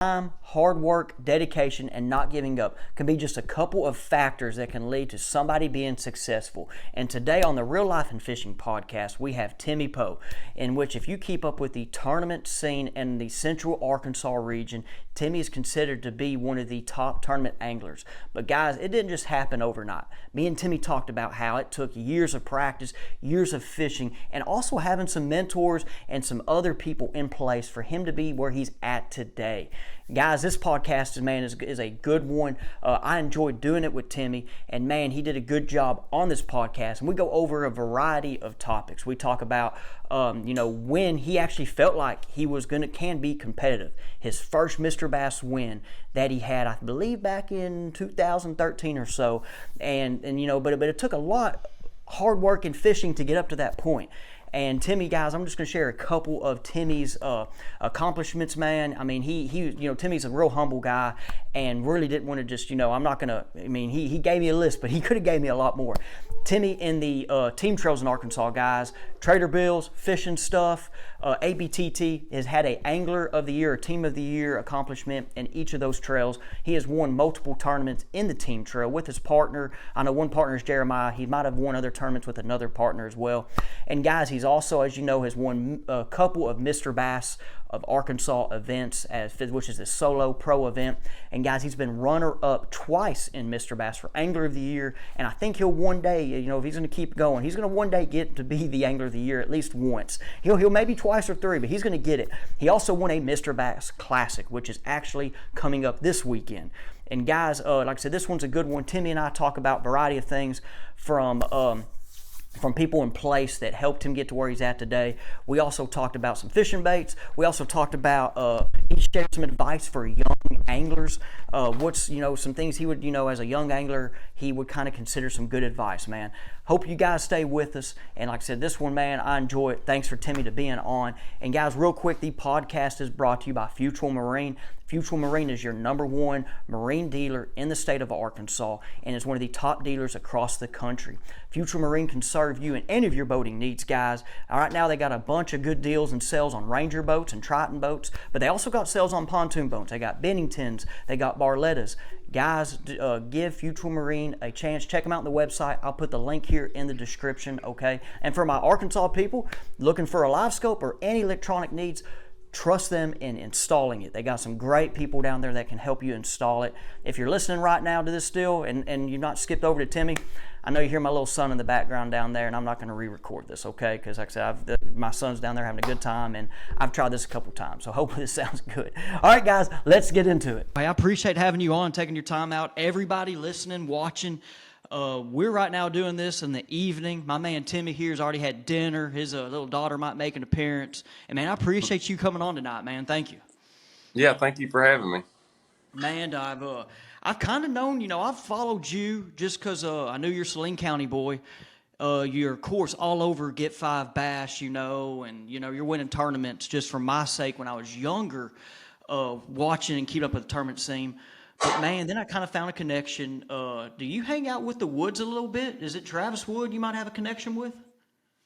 Time, hard work, dedication, and not giving up can be just a couple of factors that can lead to somebody being successful. And today on the Real Life and Fishing podcast, we have Timmy Poe, in which if you keep up with the tournament scene in the central Arkansas region, Timmy is considered to be one of the top tournament anglers. But guys, it didn't just happen overnight. Me and Timmy talked about how it took years of practice, years of fishing, and also having some mentors and some other people in place for him to be where he's at today. Guys, this podcast, man, is a good one. I enjoyed doing it with Timmy, and man, he did a good job on this podcast. And we go over a variety of topics. We talk about, when he actually felt like he was can be competitive. His first Mr. Bass win that he had, I believe, back in 2013 or so, and but it took a lot hard work and fishing to get up to that point. And Timmy, guys, I'm just going to share a couple of Timmy's accomplishments, man. I mean, Timmy's a real humble guy and really didn't want to just, I'm not going to, he gave me a list, but he could have gave me a lot more. Timmy in the team trails in Arkansas, guys, Trader Bill's, fishing stuff, ABTT has had a Angler of the Year, a Team of the Year accomplishment in each of those trails. He has won multiple tournaments in the team trail with his partner. I know one partner is Jeremiah. He might have won other tournaments with another partner as well. And guys, he's also, as you know, has won a couple of Mr. Bass of Arkansas events, which is a solo pro event. And guys, he's been runner-up twice in Mr. Bass for Angler of the Year. And I think he'll one day, if he's going to keep going, he's going to one day get to be the Angler of the Year at least once. He'll maybe twice or three, but he's going to get it. He also won a Mr. Bass Classic, which is actually coming up this weekend. And guys, like I said, this one's a good one. Timmy and I talk about a variety of things from people in place that helped him get to where he's at today. We also talked about some fishing baits. We also talked about, he shared some advice for young anglers. Some things he would, as a young angler, he would kind of consider some good advice, man. Hope you guys stay with us. And like I said, this one, man, I enjoy it. Thanks for Timmy to being on. And guys, real quick, the podcast is brought to you by Futural Marine. Futural Marine is your #1 marine dealer in the state of Arkansas and is one of the top dealers across the country. Futural Marine can serve you in any of your boating needs, guys. Right now, they got a bunch of good deals and sales on Ranger boats and Triton boats, but they also got sales on pontoon boats. They got Benningtons, they got Barlettas. Guys, give Futural Marine a chance. Check them out on the website. I'll put the link here in the description, okay? And for my Arkansas people looking for a live scope or any electronic needs, trust them in installing it. They got some great people down there that can help you install it. If you're listening right now to this still and you've not skipped over to Timmy, I know you hear my little son in the background down there, and I'm not going to re-record this, okay? Because like I said, my son's down there having a good time, and I've tried this a couple times, so hopefully this sounds good. All right, guys, let's get into it. I appreciate having you on, taking your time out. Everybody listening, watching, we're right now doing this in the evening. My man Timmy here has already had dinner. His little daughter might make an appearance. And, man, I appreciate you coming on tonight, man. Thank you. Yeah, thank you for having me. Man, I've kind of known, I've followed you just because I knew you're Saline County boy. You're, of course, all over Get 5 Bass, and, you're winning tournaments just for my sake when I was younger, watching and keeping up with the tournament scene. But, man, then I kind of found a connection. Do you hang out with the Woods a little bit? Is it Travis Wood you might have a connection with?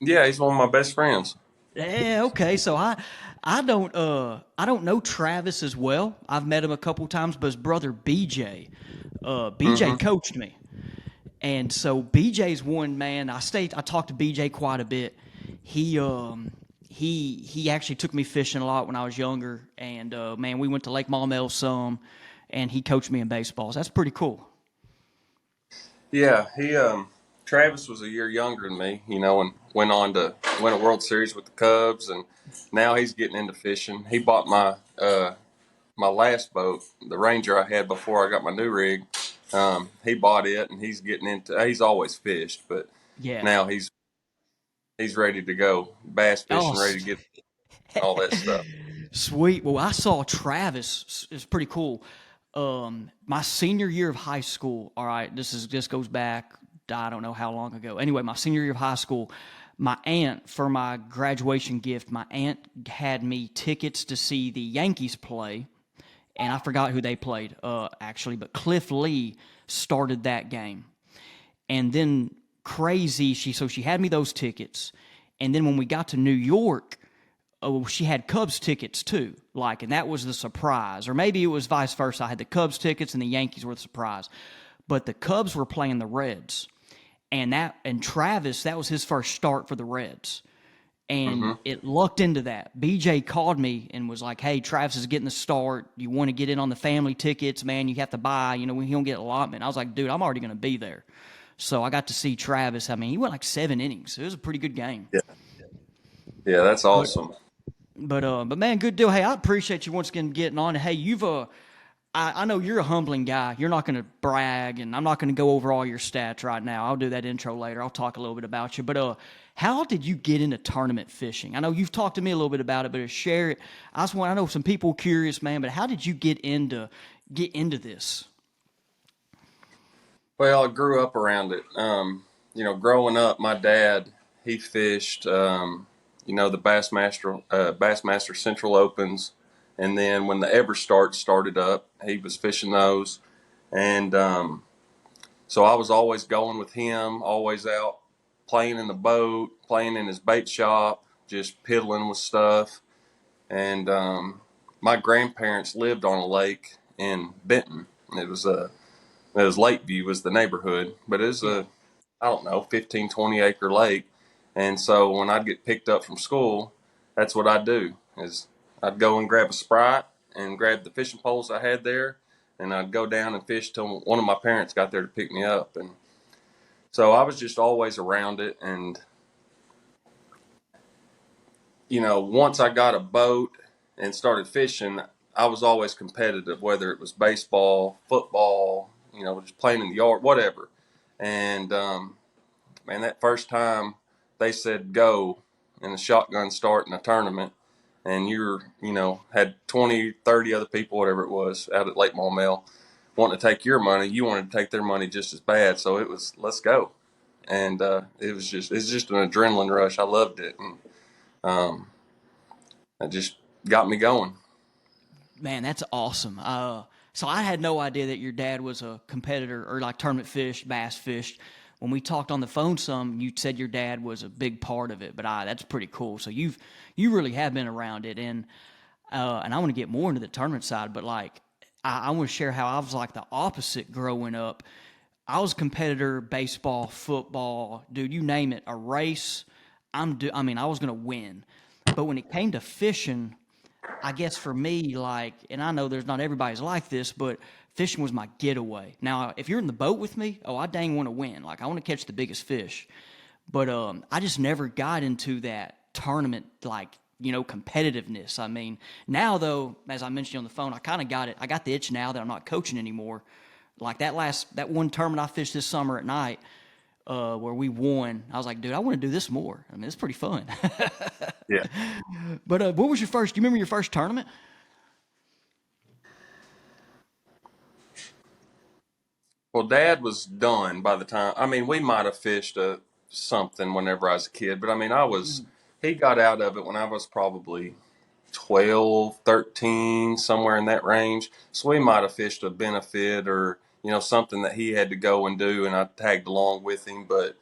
Yeah, he's one of my best friends. Yeah, okay. So I don't know Travis as well. I've met him a couple times, but his brother BJ coached me. And so BJ's one, man. I talked to BJ quite a bit. He actually took me fishing a lot when I was younger, and man, we went to Lake Maumelle some, and he coached me in baseballs. That's pretty cool. Yeah, Travis was a year younger than me, and went on to win a World Series with the Cubs, and now he's getting into fishing. He bought my last boat, the Ranger I had before I got my new rig. He bought it, and he's always fished, but yeah, now he's ready to go bass fishing, ready to get all that stuff. Sweet. Well, I saw Travis. It's pretty cool. My senior year of high school. All right, this goes back, I don't know how long ago. Anyway, my senior year of high school, my aunt, for my graduation gift, my aunt had me tickets to see the Yankees play, and I forgot who they played, actually, but Cliff Lee started that game. And then crazy, she had me those tickets, and then when we got to New York, she had Cubs tickets too, like, and that was the surprise. Or maybe it was vice versa. I had the Cubs tickets and the Yankees were the surprise. But the Cubs were playing the Reds, and Travis, that was his first start for the Reds. And Mm-hmm. it lucked into that. BJ called me and was like, "Hey, Travis is getting the start. You want to get in on the family tickets, man? You have to buy. You know, he don't get allotment." I was like, "Dude, I'm already going to be there." So I got to see Travis. I mean, he went like 7 innings. It was a pretty good game. Yeah. Yeah, that's But awesome. but man, good deal. Hey, I appreciate you once again getting on. Hey, I know you're a humbling guy. You're not going to brag, and I'm not going to go over all your stats right now. I'll do that intro later. I'll talk a little bit about you. But how did you get into tournament fishing? I know you've talked to me a little bit about it, but share it. I know some people are curious, man. But how did you get into this? Well, I grew up around it. Growing up, my dad, he fished, the Bassmaster Central Opens. And then when the Ever started up, he was fishing those. And so I was always going with him, always out playing in the boat, playing in his bait shop, just piddling with stuff. And my grandparents lived on a lake in Benton. It was Lakeview was the neighborhood, but it was Yeah. I don't know, 15, 20 acre lake. And so when I'd get picked up from school, that's what I'd do is I'd go and grab a Sprite and grab the fishing poles I had there. And I'd go down and fish till one of my parents got there to pick me up. And so I was just always around it. And, once I got a boat and started fishing, I was always competitive, whether it was baseball, football, just playing in the yard, whatever. And man, that first time they said go in a shotgun start in a tournament, and had 20, 30 other people, whatever it was, out at Lake Maumelle wanting to take your money, you wanted to take their money just as bad. So it was, let's go. And it's just an adrenaline rush. I loved it. And it just got me going. Man, that's awesome. So I had no idea that your dad was a competitor or like tournament fish, bass fished. When we talked on the phone some, you said your dad was a big part of it, but that's pretty cool. So you really have been around it, and I want to get more into the tournament side, but like I want to share how I was like the opposite growing up. I was a competitor, baseball, football, dude, you name it, a race. I mean, I was gonna win, but when it came to fishing, I guess for me, like, and I know there's not everybody's like this, but fishing was my getaway. Now, if you're in the boat with me, oh, I dang want to win. Like, I want to catch the biggest fish. But I just never got into that tournament, like, competitiveness. I mean, now though, as I mentioned on the phone, I kind of got it. I got the itch now that I'm not coaching anymore. Like that one tournament I fished this summer at night, where we won. I was like, dude, I want to do this more. I mean, it's pretty fun. Yeah. But what was your first? Do you remember your first tournament? Well, Dad was done by the time. I mean, we might have fished something whenever I was a kid, but I mean, he got out of it when I was probably 12, 13, somewhere in that range. So we might have fished a benefit or, something that he had to go and do, and I tagged along with him. But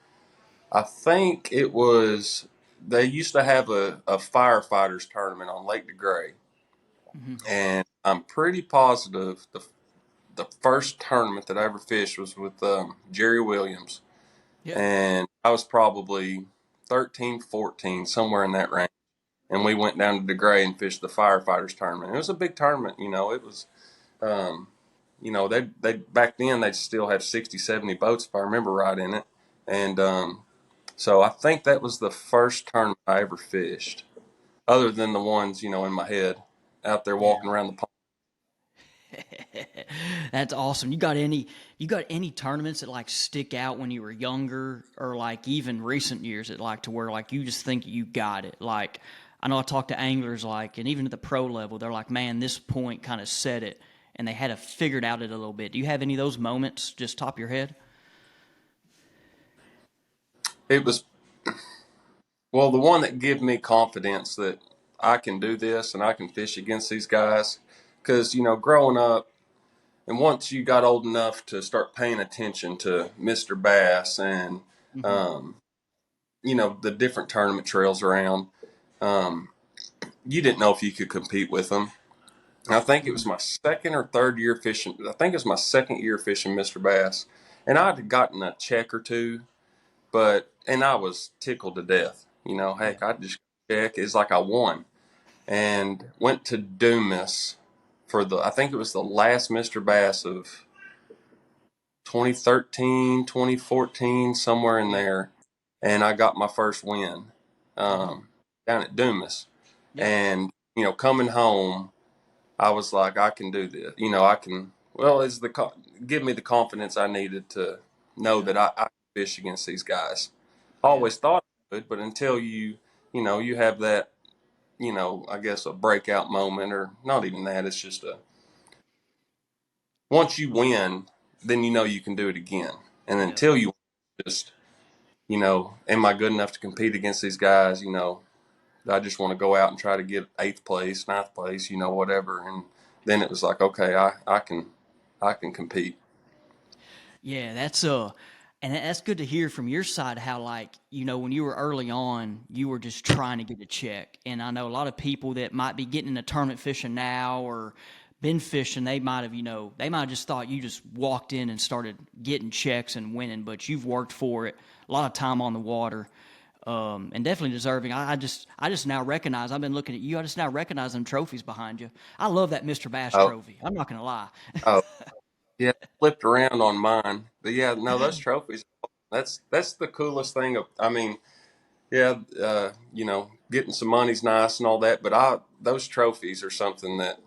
I think they used to have a firefighters tournament on Lake DeGray. Mm-hmm. And I'm pretty positive the first tournament that I ever fished was with Jerry Williams. Yeah. And I was probably 13, 14, somewhere in that range. And we went down to DeGray and fished the firefighters tournament. It was a big tournament, it was, um, they back then they'd still have 60, 70 boats, if I remember right, in it. And so I think that was the first tournament I ever fished, other than the ones, in my head out there Yeah. walking around the pond. That's awesome. You got any tournaments that like stick out when you were younger or like even recent years that like to where like you just think you got it? Like I know I talked to anglers like and even at the pro level, they're like, man, this point kind of set it and they had to figure it out it a little bit. Do you have any of those moments just top of your head? It was, well, the one that gave me confidence that I can do this and I can fish against these guys. Because, growing up, and once you got old enough to start paying attention to Mr. Bass and, Mm-hmm. um, the different tournament trails around, um, you didn't know if you could compete with them. And I think it was my second or third year fishing. I think it was my second year fishing Mr. Bass, and I'd gotten a check or two, and I was tickled to death. Yeah. Heck, I just check. It's like I won, and went to Dumas for I think it was the last Mr. Bass of 2013, 2014, somewhere in Yeah. there, and I got my first win Wow. down at Dumas. Yeah. And coming home, I was like, I can do this. I can. Well, give me the confidence I needed to know Yeah. that I can fish against these guys. I Yeah. always thought I could, but until you have that, I guess a breakout moment, or not even that. It's just once you win, then you can do it again. And Yeah. until you just, am I good enough to compete against these guys? I just want to go out and try to get eighth place, ninth place, whatever. And then it was like, okay, I can compete. Yeah, and that's good to hear from your side how like, when you were early on, you were just trying to get a check. And I know a lot of people that might be getting into tournament fishing now or been fishing, they might have just thought you just walked in and started getting checks and winning, but you've worked for it, a lot of time on the water. And definitely deserving. I just now recognize. I've been looking at you. I just now recognize them trophies behind you. I love that Mr. Bass Oh, trophy. I'm not gonna lie. oh, yeah, flipped around on mine. But yeah, no, those trophies. That's the coolest thing. I mean, yeah, getting some money's nice and all that, but those trophies are something that,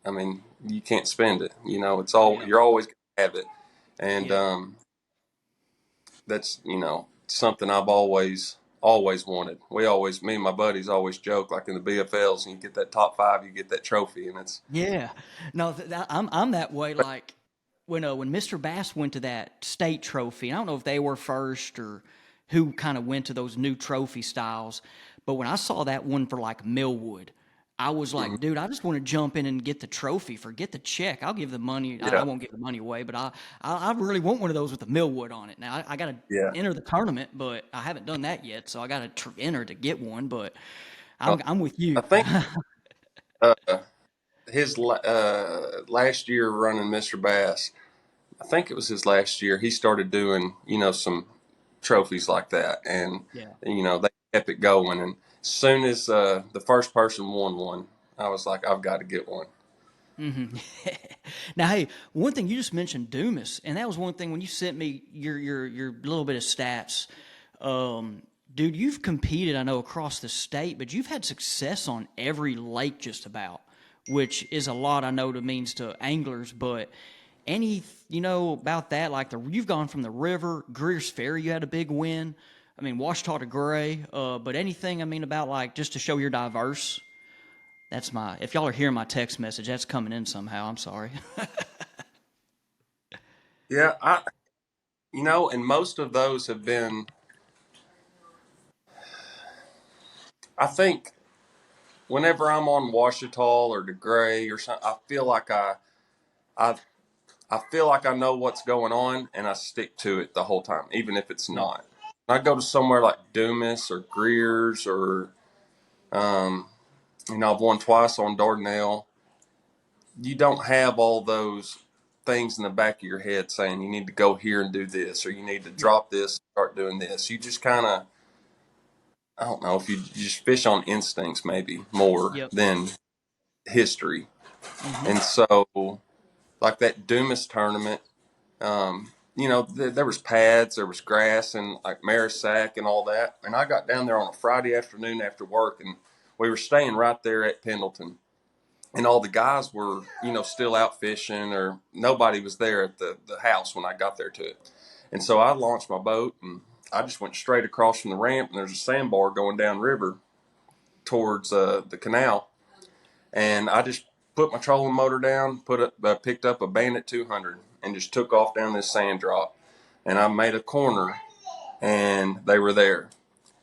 I mean, you can't spend it. It's all Yeah, you're always gonna have it, and yeah. that's something I've always wanted. Me and my buddies always joke like in the BFLs, and you get that top five, you get that trophy, and it's Yeah, no, I'm that way. Like when Mr. Bass went to that state trophy, I don't know if they were first or who kind of went to those new trophy styles, but when I saw that one for like Millwood, I was mhm, like, dude, I just want to jump in and get the trophy. Forget the check. I'll give the money. I yeah, won't give the money away, but I really want one of those with the Millwood on it. Now I got to yeah. enter the tournament, but I haven't done that yet, so I got to enter to get one. But Well, I'm with I you. think uh, his last year running Mr. Bass, I think it was his last year. He started doing some trophies like that, and Yeah. they kept it going. And as soon as the first person won one, I was like, I've got to get one. Hmm. Now, hey, one thing you just mentioned Dumas, and that was one thing when you sent me your little bit of stats. Dude, you've competed, I know, across the state, but you've had success on every lake just about, which is a lot, I know, to means to anglers. But any, about that, like you've gone from the river, Greer's Ferry, you had a big win. I mean, Washita to Gray. But anything, I mean, about like just to show you're diverse. If y'all are hearing my text message, that's coming in somehow. I'm sorry. Yeah, and most of those have been. I think whenever I'm on Washita or DeGray or something, I I feel like I know what's going on, and I stick to it the whole time, even if it's Yeah. not. When I go to somewhere like Dumas or Greer's or um, I've won twice on Dardanelle. You don't have all those things in the back of your head saying you need to go here and do this, or you need to Yeah. drop this, start doing this. You just kind of, I don't know, if you just fish on instincts maybe more Yep. than history. Hmm. And so, like that Dumas tournament, there was pads, there was grass, and like Marisack and all that. And I got down there on a Friday afternoon after work, and we were staying right there at Pendleton. And all the guys were, still out fishing, or nobody was there at the house when I got there to it. And so I launched my boat, and I just went straight across from the ramp, and there's a sandbar going down river towards the canal. And I just put my trolling motor down, picked up a Bandit 200, and just took off down this sand drop. And I made a corner, and they were there.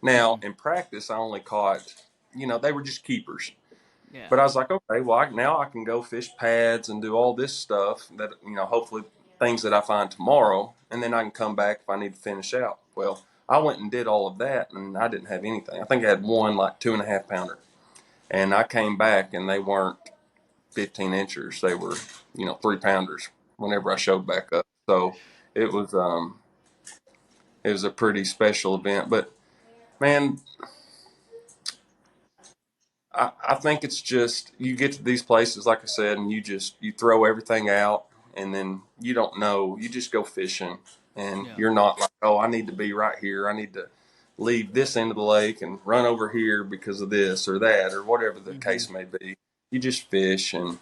Now, Hmm. in practice, I only caught, they were just keepers. Yeah. But I was like, okay, well, now I can go fish pads and do all this stuff that, hopefully things that I find tomorrow, and then I can come back if I need to finish out. Well, I went and did all of that, and I didn't have anything. I think I had one like 2.5 pounder. And I came back and they weren't 15 inchers. They were, 3 pounders whenever I showed back up. So it was, it was a pretty special event. But man, I think it's just you get to these places, like I said, and you throw everything out, and then you don't know. You just go fishing, and Yeah. you're not like, oh, I need to be right here. I need to leave this end of the lake and run over here because of this or that or whatever the Hmm. case may be. You just fish, and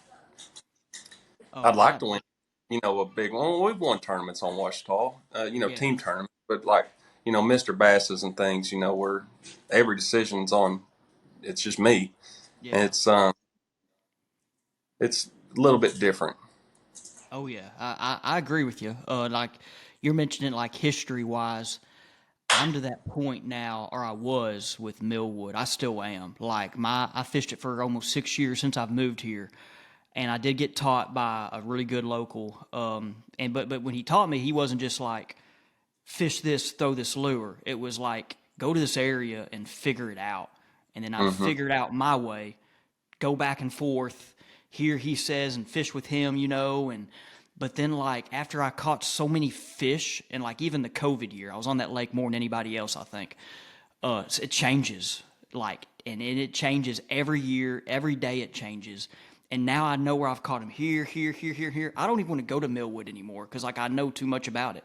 Oh, I'd like to win, a big one. Well, we've won tournaments on Ouachita, yeah, team tournaments, but like, Mr. Basses and things, where every decision's on. It's just me, and yeah. it's a little bit different. Oh yeah, I agree with you. Like you're mentioning, like history wise, I'm to that point now, or I was with Millwood. I still am. Like I fished it for almost 6 years since I've moved here, and I did get taught by a really good local. And but when he taught me, he wasn't just like fish this, throw this lure. It was like go to this area and figure it out, and then I'd Hmm. figure it out my way, go back and forth, hear he says and fish with him, and but then like after I caught so many fish and like even the COVID year, I was on that lake more than anybody else, I think. It changes like and it changes every year, every day it changes. And now I know where I've caught him here, here, here, here, here. I don't even want to go to Millwood anymore because like I know too much about it.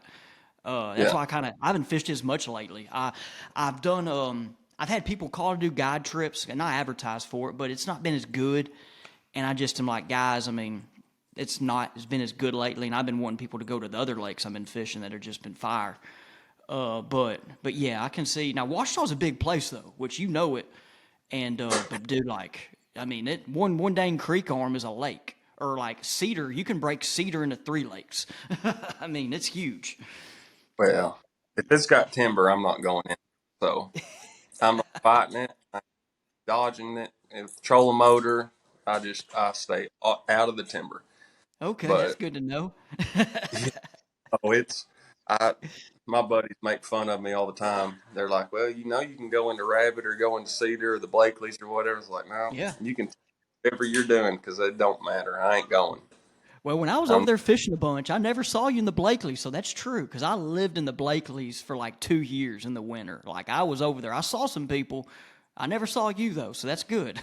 That's Yeah. why I haven't fished as much lately. I've done I've had people call to do guide trips and I advertise for it, but it's not been as good. And I just am like, guys, I mean, it's been as good lately, and I've been wanting people to go to the other lakes I've been fishing that have just been fire. But yeah, I can see now. Ouachita's a big place though, which you know it. And but dude, like, I mean, it one dang creek arm is a lake, or like Cedar, you can break Cedar into three lakes. I mean, it's huge. Well, if it's got timber, I'm not going in. So I'm not fighting it. I'm dodging it. If trolling motor, I stay out of the timber. Okay, that's But good to know. yeah, oh, I my buddies make fun of me all the time. They're like, well, you can go into Rabbit or go into Cedar or the Blakeley's or whatever. It's like, no, Yeah. you can whatever you're doing because it don't matter. I ain't going. Well, when I was over I'm there fishing a bunch, I never saw you in the Blakeleys, so that's true. Because I lived in the Blakeleys for like 2 years in the winter. Like I was over there. I saw some people. I never saw you though, so that's good.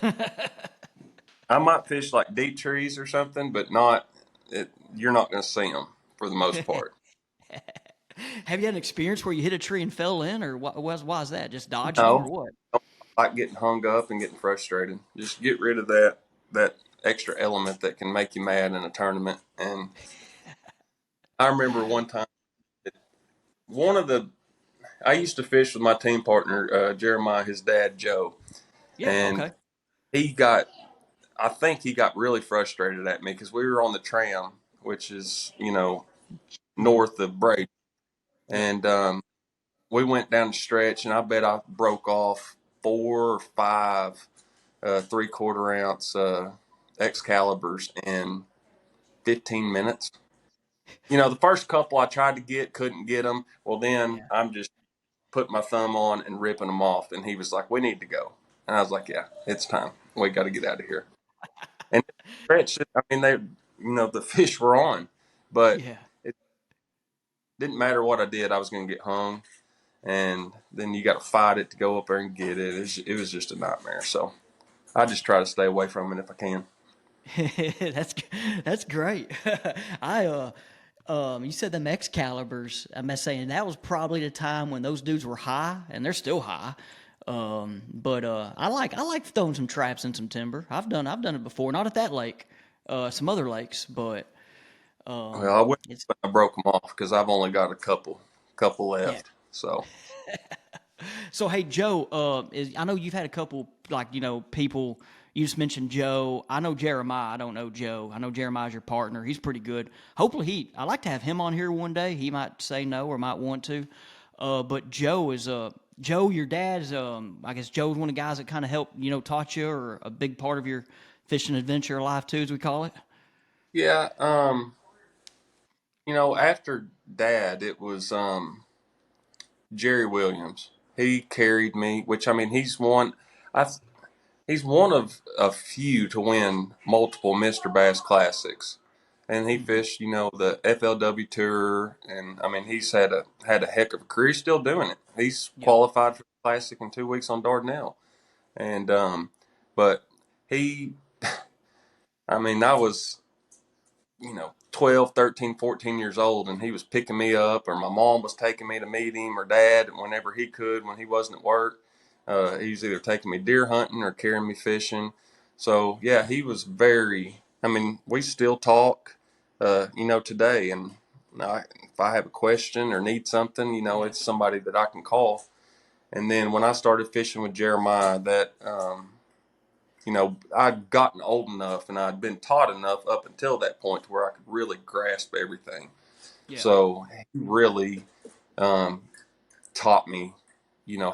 I might fish like deep trees or something, but not. You're not going to see them for the most part. Have you had an experience where you hit a tree and fell in, or why is that? Just dodging them, or No, what? I don't like getting hung up and getting frustrated. Just get rid of that extra element that can make you mad in a tournament. And I remember one time, one of the I used to fish with my team partner Jeremiah, his dad Joe, Yeah. and Okay. he got I think he got really frustrated at me because we were on the tram, which is Hmm. north of Brady, Yep. and we went down the stretch, and I bet I broke off 4 or 5 3/4 ounce Excaliburs in 15 minutes. The first couple I tried to get, couldn't get them. Well, then Yeah. I'm just putting my thumb on and ripping them off. And he was like, "We need to go." And I was like, "Yeah, it's time. We got to get out of here." And stretch, I mean, the fish were on, but Yeah. it didn't matter what I did. I was going to get hung. And then you got to fight it to go up there and get it. It was just a nightmare. So I just try to stay away from it if I can. that's that's great. I you said the Excaliburs. I'm saying that was probably the time when those dudes were high, and they're still high. But I like throwing some traps in some timber. I've done it before, not at that lake, some other lakes, but Well, I wish it's I broke them off because I've only got a couple yeah. left. So So hey Joe, I know you've had a couple like people. You just mentioned Joe. I know Jeremiah. I don't know Joe. I know Jeremiah's your partner. He's pretty good. Hopefully I'd like to have him on here one day. He might say no or might want to. But Joe is Joe. Your dad's I guess Joe's one of the guys that kind of helped taught you or a big part of your fishing adventure life too, as we call it. yeah, after Dad, it was Jerry Williams. He carried me, which I mean, he's one. I he's one of a few to win multiple Mr. Bass Classics, and he Mm-hmm. fished, the FLW Tour, and I mean he's had a heck of a career. He's still doing it. He's Yeah. qualified for the Classic in 2 weeks on Dardanelle, and but he, I mean, I was 12, 13, 14 years old, and he was picking me up, or my mom was taking me to meet him, or dad, whenever he could, when he wasn't at work. He was either taking me deer hunting or carrying me fishing. So, yeah, he was I mean, we still talk, today. And if I have a question or need something, Yeah. it's somebody that I can call. And then when I started fishing with Jeremiah, I'd gotten old enough and I'd been taught enough up until that point to where I could really grasp everything. Yeah. So he really um, taught me,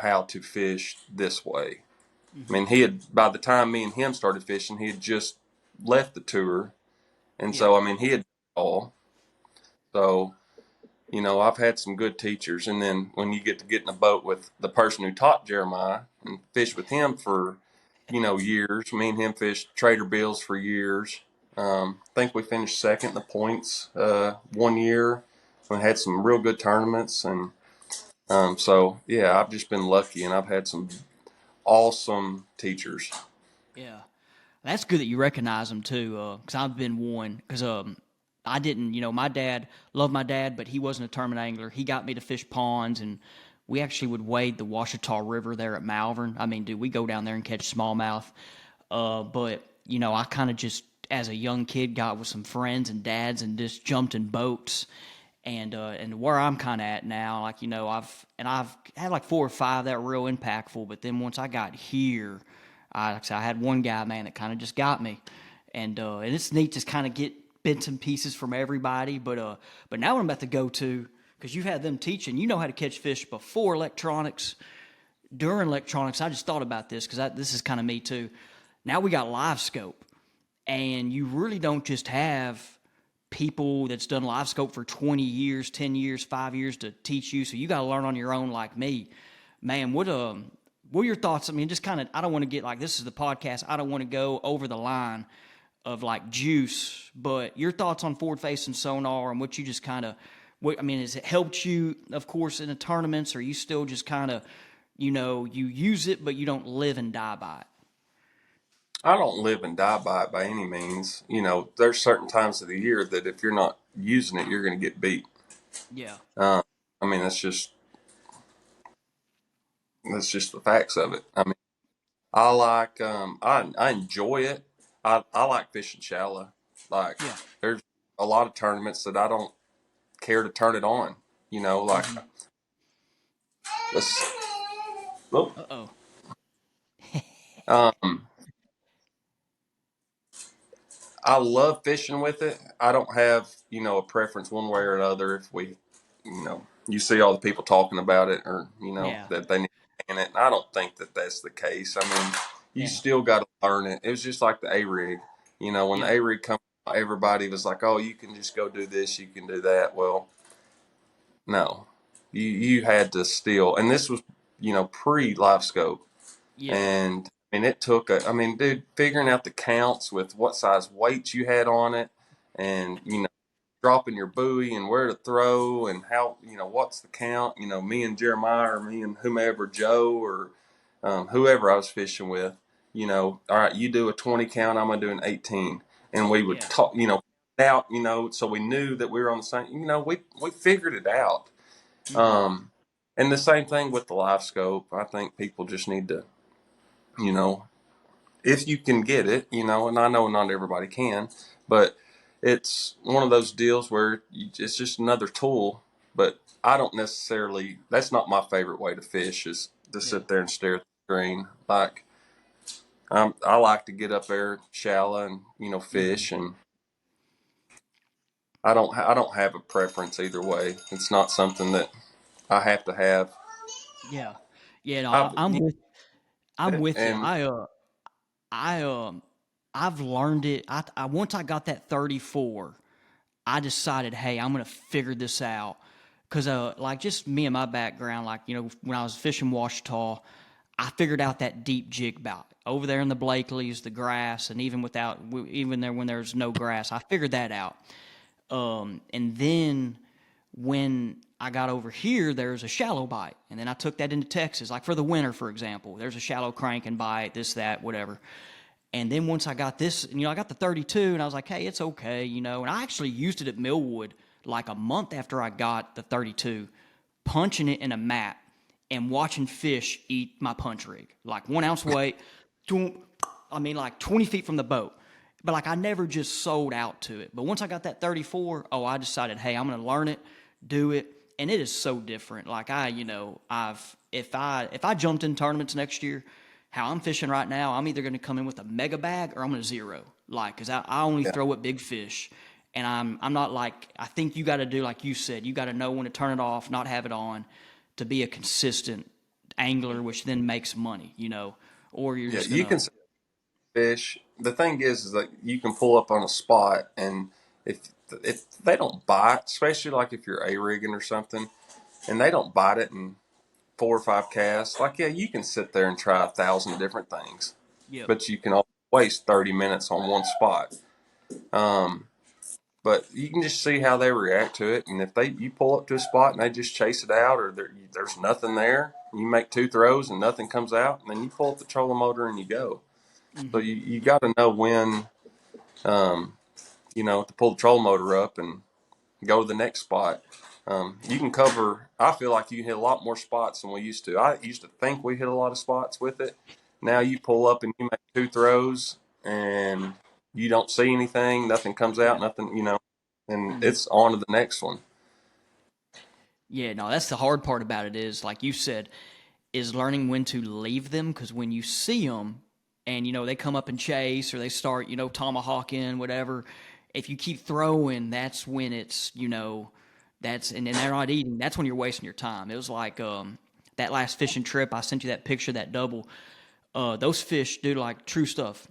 how to fish this way. I Mm-hmm. mean, by the time me and him started fishing, he had just left the tour. And Yeah. so, I mean, he had done it all. So, I've had some good teachers. And then when you get in a boat with the person who taught Jeremiah and fish with him for, years, me and him fished Trader Bill's for years. I think we finished second in the points one year. We had some real good tournaments. And so, yeah, I've just been lucky and I've had some awesome teachers. Yeah. That's good that you recognize them too, because I've been one. Because I didn't, my dad, loved my dad, but he wasn't a tournament angler. He got me to fish ponds, and we actually would wade the Washita River there at Malvern. I mean, dude, we go down there and catch smallmouth. But I kind of just, as a young kid, got with some friends and dads and just jumped in boats. And where I'm kind of at now, like I've had like 4 or 5 that were real impactful. But then once I got here, like I said, I had one guy, man, that kind of just got me, and it's neat to kind of get bits and pieces from everybody. But now what I'm about to go to, because you've had them teaching, you know how to catch fish before electronics, during electronics. I just thought about this because this is kind of me too. Now we got live scope, and you really don't just have people that's done live scope for 20 years, 10 years, 5 years to teach you. So you got to learn on your own, like me, man. What are your thoughts? I mean, just kind of, I don't want to get like, this is the podcast. I don't want to go over the line of like juice, but your thoughts on forward facing sonar and what you just kind of, what, I mean, has it helped you, of course, in the tournaments, or you still just kind of, you use it, but you don't live and die by it? I don't live and die by it by any means. There's certain times of the year that if you're not using it, you're going to get beat. Yeah. Uh, I mean, that's just the facts of it. I mean, I enjoy it. I like fishing shallow. Like Yeah. there's a lot of tournaments that I don't care to turn it on. Like Mm-hmm. let's, oh, Uh-oh. um, I love fishing with it. I don't have, a preference one way or another. If you see all the people talking about it, or Yeah. that they need to ban it. I don't think that that's the case. I mean, you Yeah. still got to learn it. It was just like the A rig. When the Yeah. A rig come out, everybody was like, "Oh, you can just go do this, you can do that." Well, no, you had to still, and this was pre live scope, Yeah. and it took I mean, dude, figuring out the counts with what size weights you had on it, and dropping your buoy and where to throw and how, what's the count. Me and Jeremiah, or me and whomever, Joe, or whoever I was fishing with, all right, you do a 20 count, I'm going to do an 18. And we would Yeah. talk, out, so we knew that we were on the same, we figured it out. Mm-hmm. Um, and the same thing with the live scope. I think people just need to, you know, if you can get it, and I know not everybody can, but it's one of those deals where it's just another tool. But I don't necessarily, that's not my favorite way to fish, is to Yeah. sit there and stare at the screen. Like, I like to get up there shallow and, Mm-hmm. fish. And I don't have a preference either way. It's not something that I have to have. Yeah. Yeah. No, I've, I'm with you. and I I've learned it. I once I got that 34, I decided, hey, I'm gonna figure this out. Cause like just me and my background, like when I was fishing Washita, I figured out that deep jig bite over there in the Blakeleys, the grass, and even there when there's no grass, I figured that out. And then when I got over here, there's a shallow bite, and then I took that into Texas, like for the winter, for example. There's a shallow crank and bite, this, that, whatever. And then once I got this, I got the 32, and I was like, hey, it's okay, And I actually used it at Millwood like a month after I got the 32, punching it in a mat and watching fish eat my punch rig. Like 1 ounce weight, like 20 feet from the boat. But like I never just sold out to it. But once I got that 34, I decided, hey, I'm going to learn it, do it. And it is so different. Like if I jumped in tournaments next year, how I'm fishing right now, I'm either going to come in with a mega bag or I'm going to zero. Like, cause I only Yeah. throw at big fish. And I'm not like, I think you got to do, like you said, you got to know when to turn it off, not have it on to be a consistent angler, which then makes money, or you're Yeah, just you going can to, fish. The thing is that you can pull up on a spot, and if if they don't bite, especially like if you're a rigging or something, and they don't bite it in 4 or 5 casts, like yeah, you can sit there and try 1,000 different things, yep. but you can only waste 30 minutes on one spot. Um, but you can just see how they react to it, and if you pull up to a spot and they just chase it out, or there's nothing there, you make 2 throws and nothing comes out, and then you pull up the trolling motor and you go. So Hmm. you got to know when, um, to pull the troll motor up and go to the next spot. You can cover. I feel like you hit a lot more spots than we used to. I used to think we hit a lot of spots with it. Now you pull up and you make 2 throws and you don't see anything. Nothing comes out. Yep. Nothing. And Hmm. it's on to the next one. Yeah, no, that's the hard part about it is, like you said, is learning when to leave them. Because when you see them and, they come up and chase or they start, tomahawking, whatever, if you keep throwing, that's when and then they're not eating. That's when you're wasting your time. It was like that last fishing trip. I sent you that picture, that double. Those fish do like true stuff.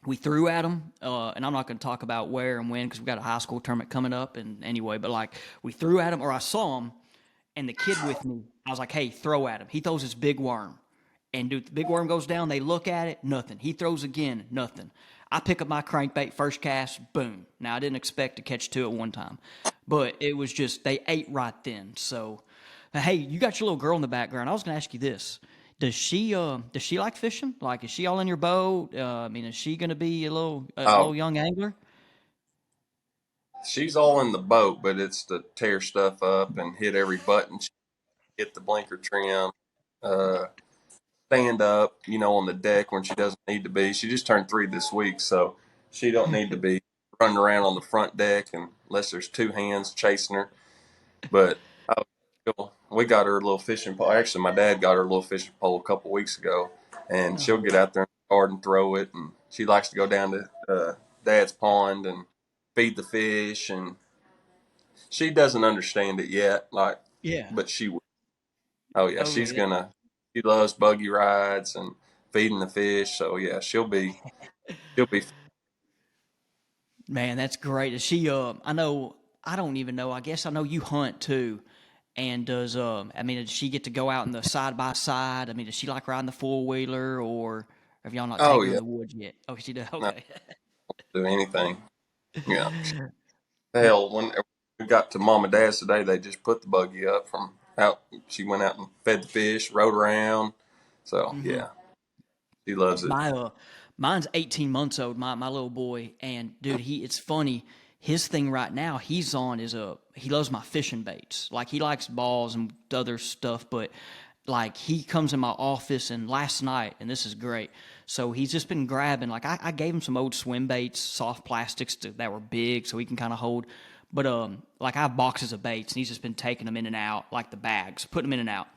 We threw at them, and I'm not going to talk about where and when because we got a high school tournament coming up. And anyway, but like we threw at them, or I saw them, and the kid with me, I was like, "Hey, throw at him." He throws his big worm, and dude, the big worm goes down. They look at it, nothing. He throws again, nothing. I pick up my crankbait, first cast, boom. Now I didn't expect to catch two at one time, but it was just they ate right then. So, hey, you got your little girl in the background. I was going to ask you this: does she like fishing? Like, is she all in your boat? Is she going to be a little Oh, young angler? she's all in the boat, but it's to tear stuff up and hit every button, hit the blinker trim, uh, stand up, on the deck when she doesn't need to be. She just turned 3 this week, so she don't need to be running around on the front deck unless there's 2 hands chasing her. But we got her a little fishing pole. Actually, my dad got her a little fishing pole a couple weeks ago, and she'll Oh, get out there in the garden and throw it. And she likes to go down to Dad's pond and feed the fish. And she doesn't understand it yet, yeah. but she will. Oh yeah, Oh, she's yeah. gonna. She loves buggy rides and feeding the fish. So yeah, she'll be. Man, that's great. Is she I know I don't even know. I guess I know you hunt too. And does she get to go out in the side by side? Does she like riding the four wheeler or have y'all not Oh taken her in yeah, the woods yet? Oh, she does. not Okay. do anything. Yeah, hell, when we got to mom and dad's today, they just put the buggy up from out. She went out and fed the fish, rode around. So Hmm. yeah, she loves it. My mine's 18 months old, my little boy, and dude, it's funny. His thing right now he's on is he loves my fishing baits. Like he likes balls and other stuff, but like he comes in my office and last night, and this is great. So he's just been grabbing like I gave him some old swim baits, soft plastics that were big so he can kind of hold. But like I have boxes of baits and he's just been taking them in and out, like the bags, putting them in and out.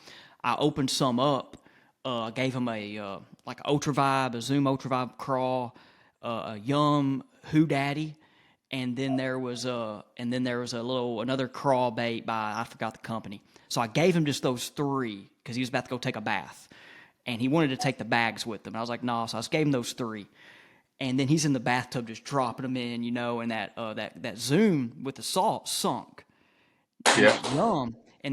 I opened some up, gave him a like Ultra Vibe, a Zoom Ultra Vibe crawl, a Yum Who Daddy, and then there was a little another crawl bait by I forgot the company. So I gave him just those three because he was about to go take a bath, and he wanted to take the bags with him. I was like, no, so I just gave him those three, and then he's in the bathtub just dropping them in, and that Zoom with the salt sunk, and Yeah,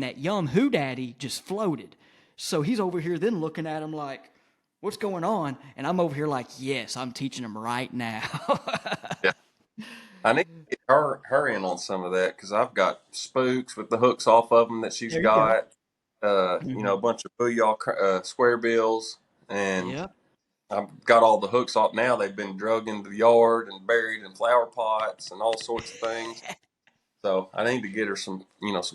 that Yum Who Daddy just floated. So he's over here then looking at him like, what's going on? And I'm over here like, yes, I'm teaching him right now. Yeah. I need to get her in on some of that because I've got spooks with the hooks off of them that she's There you go. got. A bunch of booyah square bills, and Yep. I've got all the hooks off now. They've been drug into the yard and buried in flower pots and all sorts of things. So I need to get her some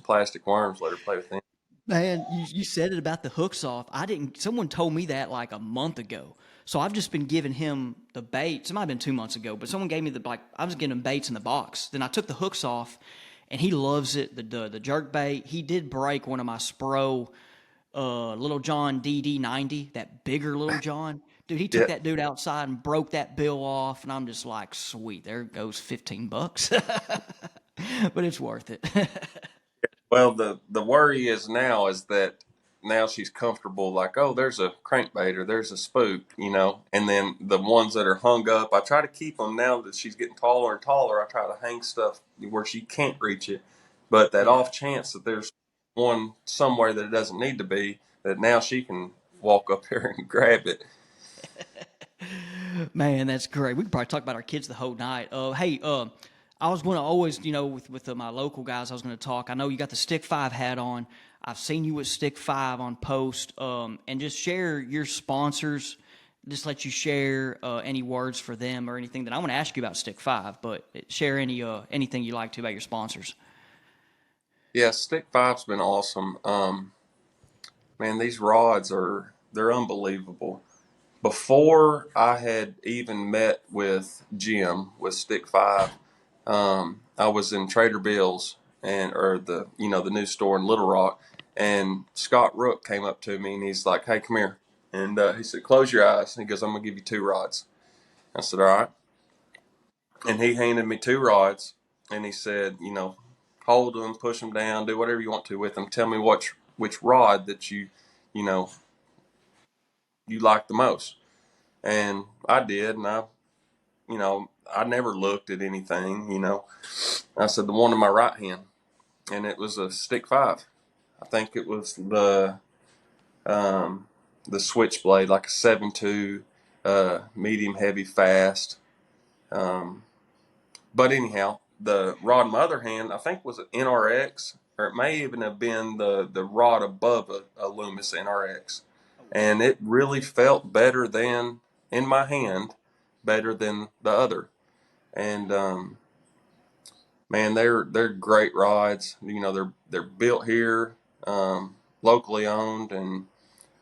plastic worms. Let her play with them. Man, you said it about the hooks off. I didn't, someone told me that like a month ago. So I've just been giving him the baits. It might have been 2 months ago, but someone gave me the, like, I was getting him baits in the box. Then I took the hooks off and he loves it. The jerk bait. He did break one of my Spro, Little John DD90, that bigger Little John. Dude, he took Yeah. that dude outside and broke that bill off. And I'm just like, sweet, there goes 15 bucks. But it's worth it. Well, the worry is that now she's comfortable. Like, oh, there's a crankbait or there's a spook. And then the ones that are hung up, I try to keep them now that she's getting taller and taller. I try to hang stuff where she can't reach it. But that Yeah. off chance that there's one somewhere that it doesn't need to be, that now she can walk up here and grab it. Man, that's great. We could probably talk about our kids the whole night. Hey, I was going to always, with my local guys, I was going to talk. I know you got the Stick Five hat on. I've seen you with Stick Five on post, and just share your sponsors. Just let you share any words for them or anything that I want to ask you about Stick Five, but share anything you like to about your sponsors. Yeah, Stick Five's been awesome. Man, these rods they're unbelievable. Before I had even met with Jim with Stick Five, I was in Trader Bill's or the new store in Little Rock, and Scott Rook came up to me and he's like, "Hey, come here," and he said, "Close your eyes." And he goes, "I'm gonna give you two rods." I said, "All right," and he handed me two rods, and he said, hold them, push them down, do whatever you want to with them. Tell me which rod that you know you like the most. And I did, and I never looked at anything. I said the one in my right hand, and it was a Stick Five. I think it was um, the switchblade, like a 7.2, medium heavy fast. Um, but anyhow, the rod in my other hand, I think was an NRX, or it may even have been the rod above a Loomis NRX, Oh wow. and it really felt better than in my hand, better than the other. And man, they're great rides. They're built here, locally owned, and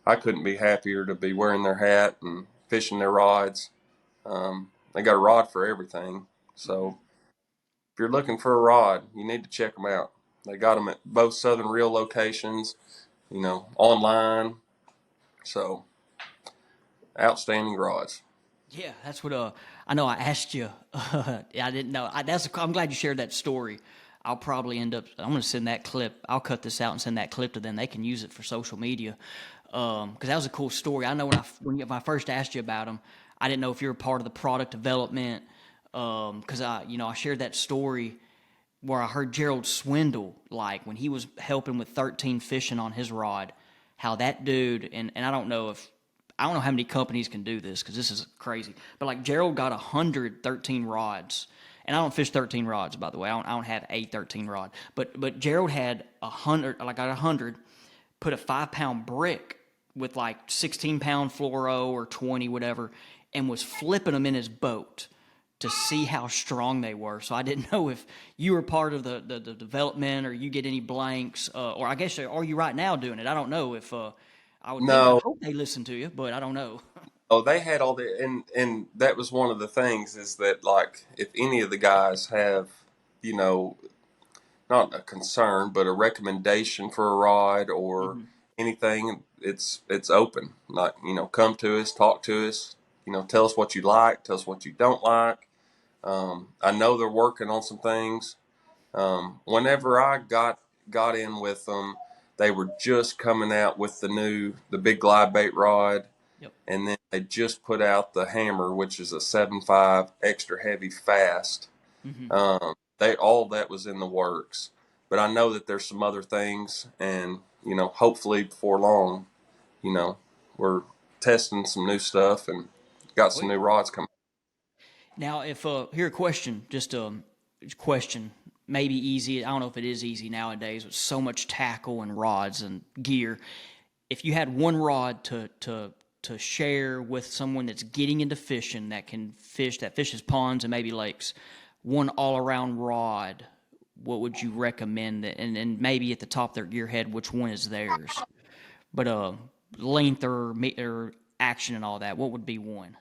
I couldn't be happier to be wearing their hat and fishing their rods. They got a rod for everything. Mm-hmm. So if you're looking for a rod, you need to check them out. They got them at both Southern Real locations, online. So outstanding rods. Yeah, that's what I know I asked you. I didn't know. I'm glad you shared that story. I'll probably end up I'm going to send that clip. I'll cut this out and send that clip to them. They can use it for social media. Cuz that was a cool story. I know when I first asked you about them, I didn't know if you were part of the product development cuz I shared that story where I heard Gerald Swindle, like when he was helping with 13 fishing on his rod, how that dude, and I don't know how many companies can do this because this is crazy, but like Gerald got 113 rods. And I don't fish 13 rods, by the way. I don't have a 13 rod. But Gerald had 100, like got 100, put a 5 pound brick with like 16 pound fluoro or 20, whatever, and was flipping them in his boat to see how strong they were. So I didn't know if you were part of the development or you get any blanks, or I guess are you right now doing it? I don't know if I would think. I'd No, hope they listen to you, but I don't know. oh, they had all the and that was one of the things is that like if any of the guys have, you know, not a concern but a recommendation for a ride or Hmm. anything, it's open. Like come to us, talk to us. Tell us what you like, tell us what you don't like. I know they're working on some things. Whenever I got in with them, they were just coming out with the big glide bait rod, Yep. and then they just put out the hammer, which is a 7.5 extra heavy fast. Hmm. They all that was in the works, but I know that there's some other things, and hopefully before long, we're testing some new stuff and got Oh some yeah. new rods coming. Now, if here a question, just a question, maybe easy. I don't know if it is easy nowadays with so much tackle and rods and gear. If you had one rod to share with someone that's getting into fishing that can fish that fishes ponds and maybe lakes, one all around rod, what would you recommend? That and maybe at the top of their gear head, which one is theirs? But length or action and all that, what would be one?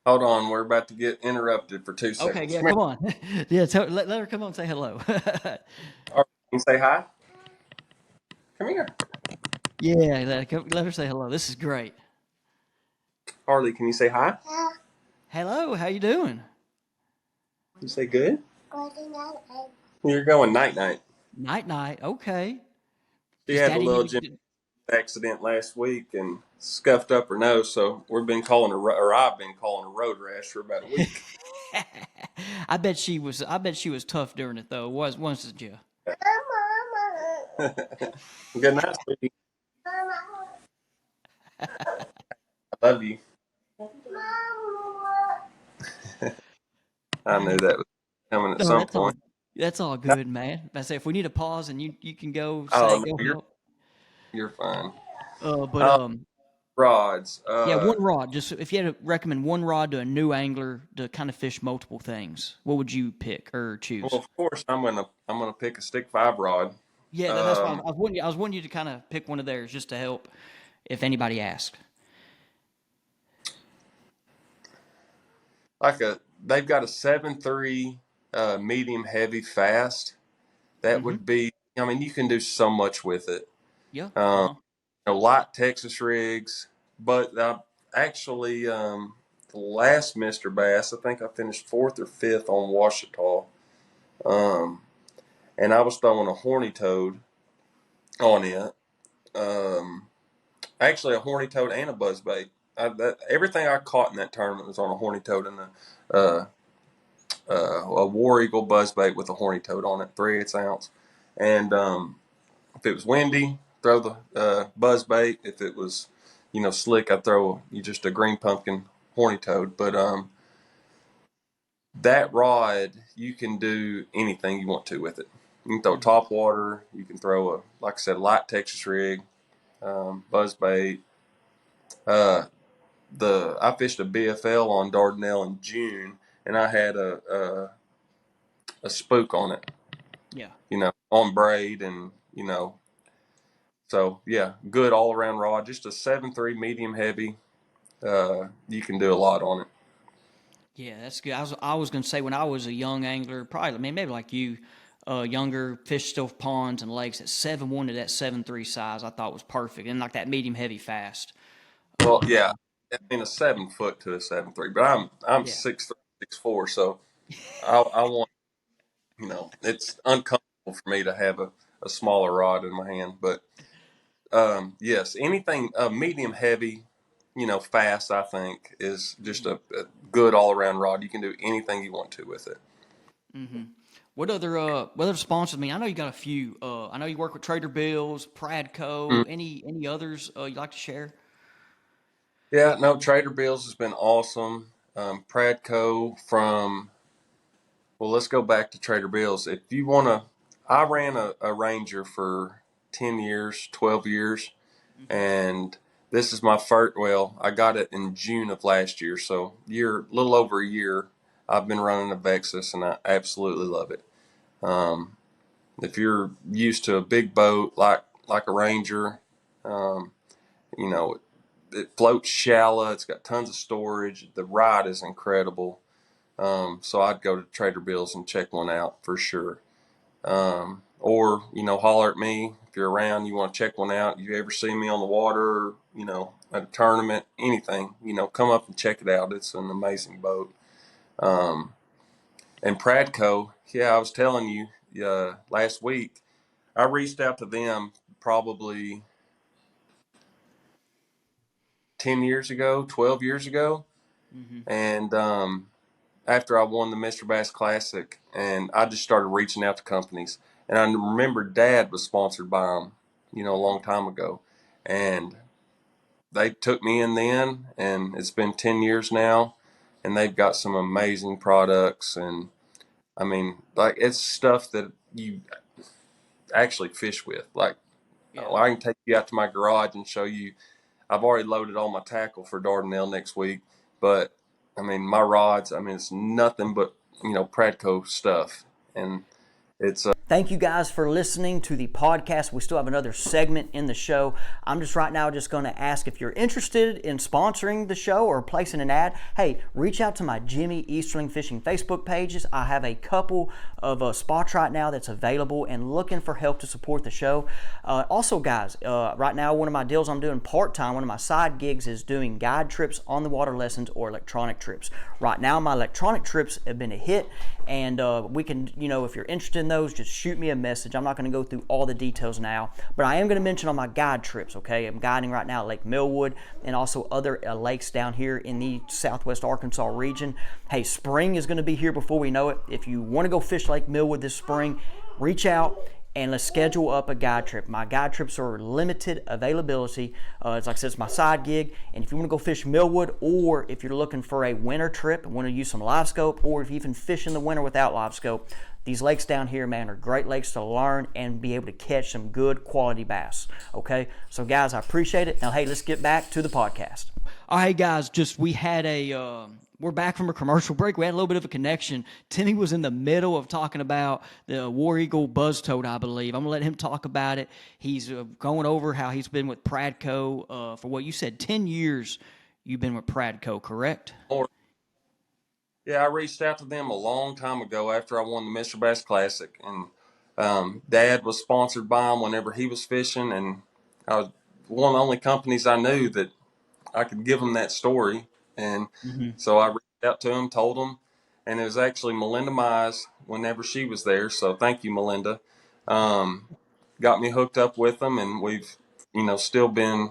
Hold on, we're about to get interrupted for two Okay, seconds. yeah, Come here. come on. Yeah, let her come on and say hello. Can you say hi? Come here. Yeah, let her say hello. This is great. Harley, can you say hi? Hello, how you doing? You say good? You're going night night. Night night. Okay. She Does had a Daddy little give gym you? accident last week and scuffed up her nose, so we've been calling her, or I've been calling her road rash for about a week. I bet she was. I bet she was tough during it though. Wasn't you? Good night, sweetie. I love you. I knew that was coming at No, some point. that's all good, man. I say if we need a pause and you can go Oh say no, go help. you're fine. But Uh, rods. yeah, one rod. Just if you had to recommend one rod to a new angler to kind of fish multiple things, what would you pick or Well, choose? of course, I'm gonna pick a stick 5 rod. Yeah, that's why Um, I was wanting you to kind of pick one of theirs just to help if anybody asked. they've got a 7.3 medium heavy fast. That Mm-hmm. would be. I mean, you can do so much with it. Yeah. Um, Uh-huh. light Texas rigs, but actually the last Mr. Bass, I think I finished fourth or fifth on Washita, um, and I was throwing a horny toad on it. Um, Actually, a horny toad and a buzzbait. Everything I caught in that tournament was on a horny toad and a war eagle buzzbait with a horny toad on it, 3/8 ounce. And if it was windy, throw the buzz bait. If it was, slick, I'd throw you just a green pumpkin horny toad. But that rod, you can do anything you want to with it. You can throw Mm-hmm. top water. You can throw like I said, light Texas rig, buzz bait. Uh, I fished a BFL on Dardanelle in June, and I had a spook on it, Yeah. on braid, and so yeah, good all around rod. Just a 7.3 medium heavy. You can do a lot on it. Yeah, that's good. I was gonna say when I was a young angler, probably I mean maybe like you, younger, fish still ponds and lakes at 7'1" to that 7'3" size, I thought was perfect, and like that medium heavy fast. Well, Um, yeah, I mean a 7 foot to a 7.3, but I'm yeah. 6'3", 6'4", so I want it's uncomfortable for me to have a smaller rod in my hand, but yes, anything medium heavy, fast, I think is just Mm-hmm. a good all around rod. You can do anything you want to with it. Mm-hmm. What other sponsors? I mean, I know you got a few. I know you work with Trader Bill's, Pradco. Any others you'd like to share? Yeah, no, Trader Bill's has been awesome. Pradco from, well, let's go back to Trader Bill's. If you want to, I ran a Ranger for 10 years, 12 years, Mm-hmm. and this is my first, well, I got it in June of last year. So, little over a year, I've been running a Vexus, and I absolutely love it. Um, if you're used to a big boat like a Ranger, um, you know, it floats shallow. It's got tons of storage. The ride is incredible. So I'd go to Trader Bill's and check one out for sure. Or holler at me if you're around. You want to check one out. You ever see me on the water? At a tournament, anything. Come up and check it out. It's an amazing boat. Um, and Pradco, yeah, I was telling you last week. I reached out to them probably 10 years ago, 12 years ago, Mm-hmm. and after I won the Mr. Bass Classic, and I just started reaching out to companies. And I remember Dad was sponsored by them, a long time ago, and they took me in then, and it's been 10 years now, and they've got some amazing products. And I mean, like, it's stuff that you actually fish with. Like, Yeah. I can take you out to my garage and show you. I've already loaded all my tackle for Dardanelle next week, but I mean, my rods, I mean, it's nothing but, Pradco stuff. And it's, Thank you guys for listening to the podcast. We still have another segment in the show. I'm just right now just going to ask if you're interested in sponsoring the show or placing an ad. Hey, reach out to my Jimmy Easterling Fishing Facebook pages. I have a couple of spots right now that's available and looking for help to support the show. Also, guys, right now one of my deals I'm doing part-time, one of my side gigs is doing guide trips, on the water lessons, or electronic trips. Right now my electronic trips have been a hit, and we can, if you're interested in those, just shoot me a message. I'm not going to go through all the details now, but I am going to mention on my guide trips, okay? I'm guiding right now at Lake Millwood and also other lakes down here in the southwest Arkansas region. Hey, spring is going to be here before we know it. If you want to go fish Lake Millwood this spring, reach out and let's schedule up a guide trip. My guide trips are limited availability. It's like I said, it's my side gig. And if you want to go fish Millwood, or if you're looking for a winter trip and want to use some live scope, or if you even fish in the winter without live scope, these lakes down here, man, are great lakes to learn and be able to catch some good quality bass. Okay, so guys, I appreciate it. Now, hey, let's get back to the podcast. All right, guys, we had we're back from a commercial break. We had a little bit of a connection. Timmy was in the middle of talking about the War Eagle Buzz Toad, I believe. I'm going to let him talk about it. He's going over how he's been with Pradco for what you said, 10 years you've been with Pradco, correct? yeah, I reached out to them a long time ago after I won the Mr. Bass Classic, and Dad was sponsored by them whenever he was fishing, and I was one of the only companies I knew that I could give him that story. And so I reached out to him, told him, and it was actually Melinda Mize whenever she was there. So thank you, Melinda. Um, Got me hooked up with them, and we've, still been,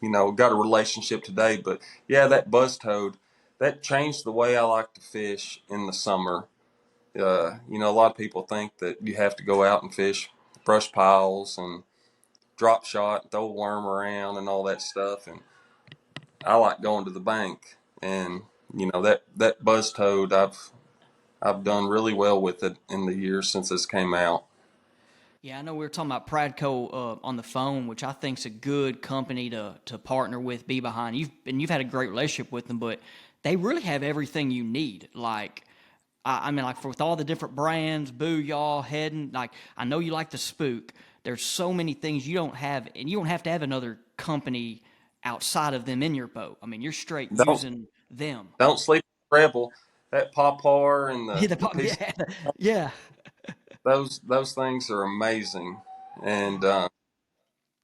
got a relationship today. But yeah, that buzz toad, that changed the way I like to fish in the summer. A lot of people think that you have to go out and fish brush piles and drop shot, throw a worm around and all that stuff. And I like going to the bank, and that buzz toad, I've done really well with it in the years since this came out. Yeah, I know we were talking about Pradco on the phone, which I think's a good company to partner with, be behind. You've had a great relationship with them, but they really have everything you need. Like, I mean, like with all the different brands, Booyah, Headin'. Like, I know you like the Spook. There's so many things you don't have, and you don't have to have another company outside of them in your boat. I mean, you're straight Don't using them. don't sleep with Rebel. That Popar and Yeah, the piece, yeah, yeah. those things are amazing. And but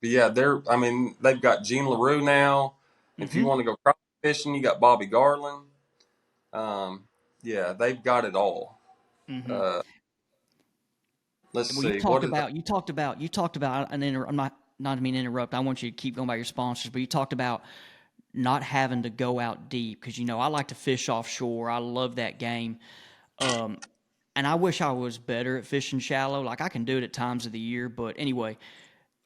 yeah, they've got Gene LaRue now. If you Mm-hmm. want to go crappie fishing, you got Bobby Garland. Um, yeah, they've got it all. Mm-hmm. Uh, let's Well, you see, talked what is about and I'm not to mean to interrupt. I want you to keep going about your sponsors, but you talked about not having to go out deep because I like to fish offshore. I love that game, um, and I wish I was better at fishing shallow. Like I can do it at times of the year, but anyway,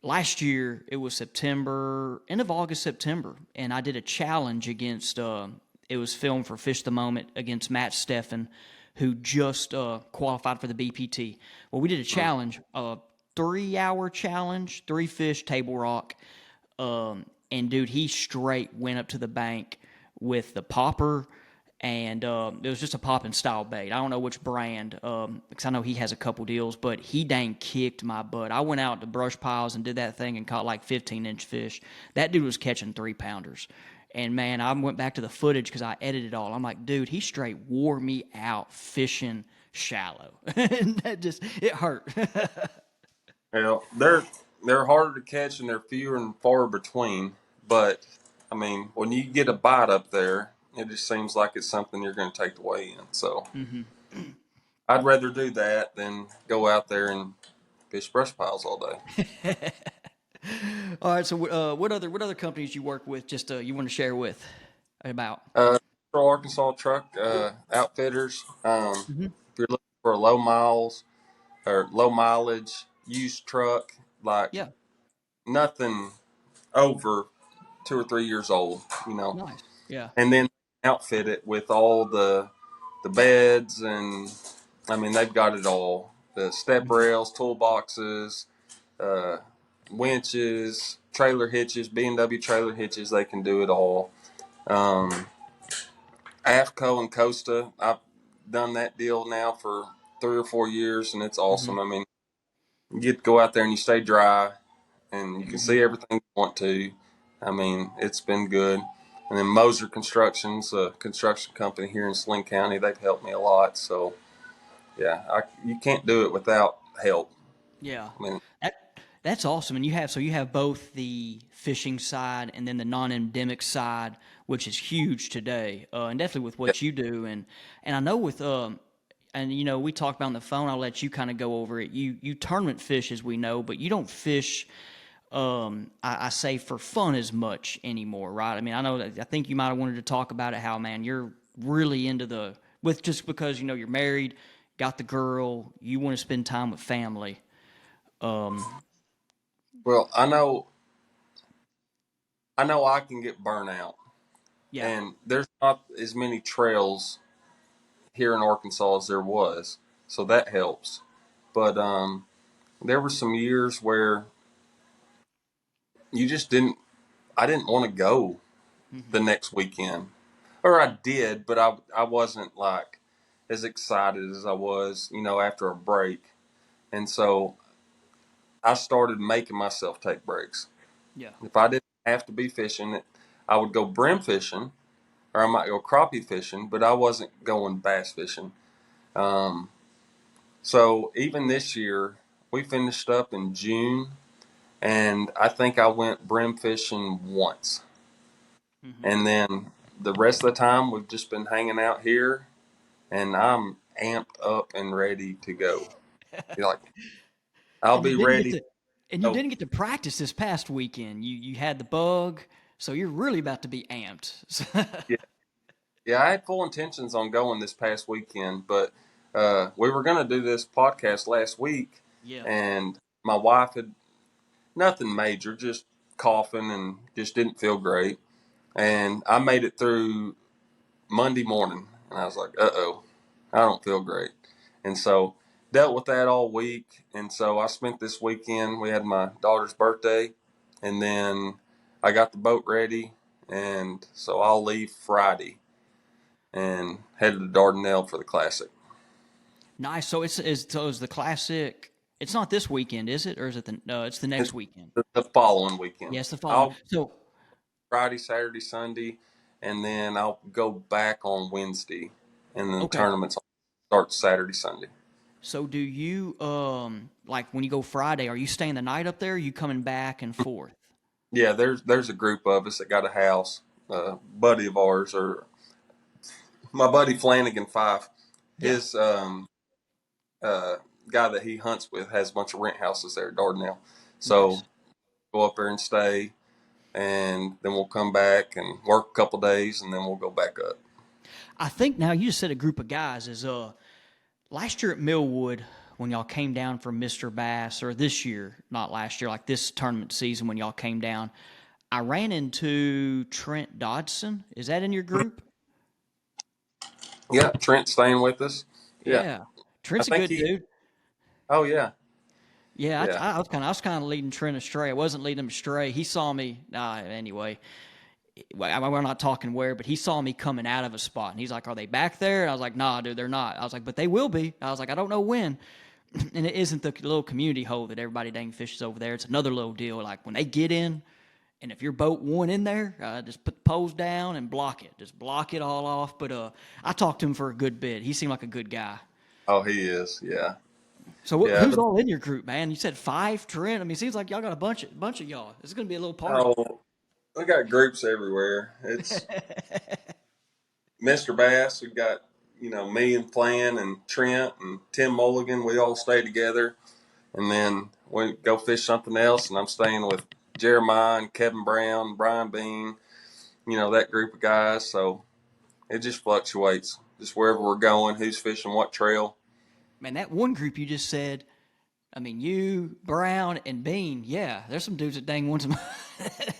last year it was September, end of August, September, and I did a challenge against. It was filmed for Fish the Moment against Matt Steffen, who just qualified for the BPT. Well, we did a challenge, a 3-hour challenge, 3 fish, table rock, and dude, he straight went up to the bank with the popper, and it was just a popping style bait. I don't know which brand, because I know he has a couple deals, but he dang kicked my butt. I went out to brush piles and did that thing and caught like 15-inch fish. That dude was catching 3-pounders. And man, I went back to the footage because I edited it all. I'm like, dude, he straight wore me out fishing shallow. And it hurt. Well, they're harder to catch and they're fewer and far between. But I mean, when you get a bite up there, it just seems like it's something you're going to take the weigh in. So I'd rather do that than go out there and fish brush piles all day. All right. So, what other companies you work with? Just you want to share with about? Central Arkansas Truck Outfitters. If you're looking for a low miles or low mileage used truck, like Yeah. nothing over. 2 or 3 years old, Nice. Yeah. and then outfit it with all the beds, and I mean they've got it all: the step Mhm. rails, toolboxes, uh, winches, trailer hitches, B&W trailer hitches. They can do it all. Um, AFCO and Costa, I've done that deal now for 3 or 4 years, and it's Mhm. awesome. I mean, you get to go out there and you stay dry, and you can Mhm. see everything you want to. I mean, it's been good. And then Moser Construction's a construction company here in Sling County. They've helped me a lot. So, yeah, you can't do it without help. Yeah. I mean, That's awesome. And you have both the fishing side and then the non-endemic side, which is huge today, and definitely with yeah, what you do. And I know with and we talked about on the phone. I'll let you kind of go over it. You tournament fish, as we know, but you don't fish. I say for fun as much anymore, right? I mean, I know that I think you might have wanted to talk about it. How man, you're really into the with just because you're married, got the girl, you want to spend time with family. Um, well, I know I can get burnt out, yeah. and there's not as many trails here in Arkansas as there was, so that helps. But there were some years where you just didn't. I didn't want to go the Hmm. next weekend, or I did, but I wasn't like as excited as I was, after a break. And so I started making myself take breaks. Yeah. If I didn't have to be fishing, I would go brim fishing, or I might go crappie fishing, but I wasn't going bass fishing. Um, so even this year, we finished up in June, and I think I went brim fishing once. Hmm. And then the rest of the time, we've just been hanging out here, and I'm amped up and ready to go. Like, I'll And you be didn't get ready. to and you Oh, didn't get to practice this past weekend. You had the bug, so you're really about to be amped. yeah. Yeah, I had full intentions on going this past weekend, but we were going to do this podcast last week, Yeah. and my wife had nothing major, just coughing and just didn't feel great. And I made it through Monday morning, and I was like, "Uh-oh, I don't feel great." And so dealt with that all week. And so I spent this weekend. We had my daughter's birthday, and then I got the boat ready, and so I'll leave Friday and headed to Dardanelle for the classic. Nice. So it's the classic. It's not this weekend, is it, or is it the? No, it's the It's next weekend. the following weekend. Yes, the following. I'll So Friday, Saturday, Sunday, and then I'll go back on Wednesday, and then the okay. tournaments start Saturday, Sunday. So do you like when you go Friday? Are you staying the night up there? Or are you coming back and forth? Yeah, there's a group of us that got a house. Buddy of ours, or my buddy Flanagan Fife, Yeah. his uh, guy that he hunts with has a bunch of rent houses there at Dardanelle. Nice. So go up there and stay, and then we'll come back and work a couple days, and then we'll go back up. I think now you just said a group of guys is last year at Millwood when y'all came down from Mr. Bass, or this year, not last year, like this tournament season when y'all came down, I ran into Trent Dodson. Is that in your group? Yeah, Trent's staying with us. Yeah, Yeah, I Trent's a think good he. dude. Oh yeah, Yeah, yeah, I was kind of leading Trent astray. I wasn't leading him astray. He saw me. Anyway, we're not talking where, but he saw me coming out of a spot, and he's like, "Are they back there?" And I was like, "Nah, dude, they're not." I was like, "But they will be." I was like, "I don't know when." And it isn't the little community hole that everybody dang fishes over there. It's another little deal. Like when they get in, and if your boat won in there, just put the poles down and block it. Just block it all off. But I talked to him for a good bit. He seemed like a good guy. oh he is. Yeah, So yeah. who's all in your group, man? You said five, Trent. I mean, it seems like y'all got a bunch of y'all. This is gonna be a little party. Oh, we got groups everywhere. It's Mr. Bass. We got me and Flan and Trent and Tim Mulligan. We all stay together, and then we go fish something else. And I'm staying with Jeremiah and Kevin Brown, Brian Bean. That group of guys. So it just fluctuates, just wherever we're going, who's fishing what trail. Man, that one group you just said, I mean, you, Brown, and Bean. Yeah, there's some dudes that dang won some.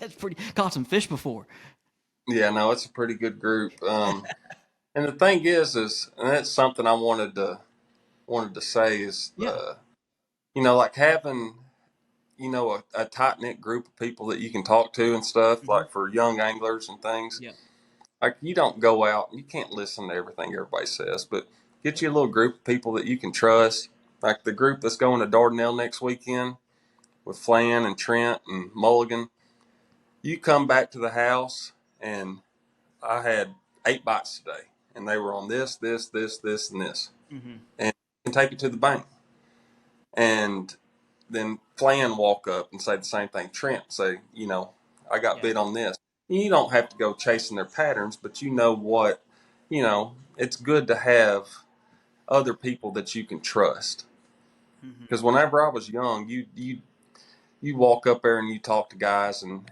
That's pretty. Caught some fish before. Yeah, no, it's a pretty good group. And the thing is, and that's something I wanted to say is, Yeah. like having, a tight knit group of people that you can talk to and stuff, Hmm. like for young anglers and things. Yeah. Like you don't go out, you can't listen to everything everybody says, but get you a little group of people that you can trust. Like the group that's going to Dardanelle next weekend with Flan and Trent and Mulligan. You come back to the house, and I had 8 bites today, and they were on this, this, this, this, and this, Hmm. and you can take it to the bank. And then Flan walk up and say the same thing. Trent say, I got Yeah. bit on this. You don't have to go chasing their patterns, but you know what, it's good to have other people that you can trust. Hmm. Because whenever I was young, you walk up there and you talk to guys, and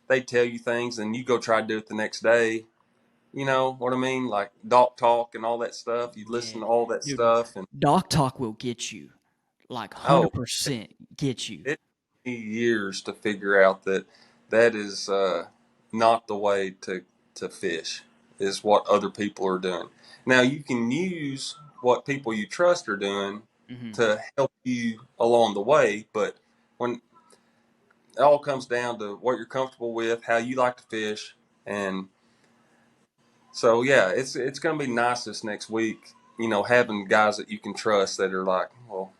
they tell you things, and you go try to do it the next day. You know what I mean? Like doc talk and all that stuff. You Yeah. listen to all that Dude, stuff, and Doc Talk will get you. Like oh, 100% get you. it took me years to figure out that is not the way to fish. Is what other people are doing. Now you can use what people you trust are doing Hmm. to help you along the way, but when it all comes down to what you're comfortable with, how you like to fish, and so yeah, it's going to be nice this next week. Having guys that you can trust that are like, well,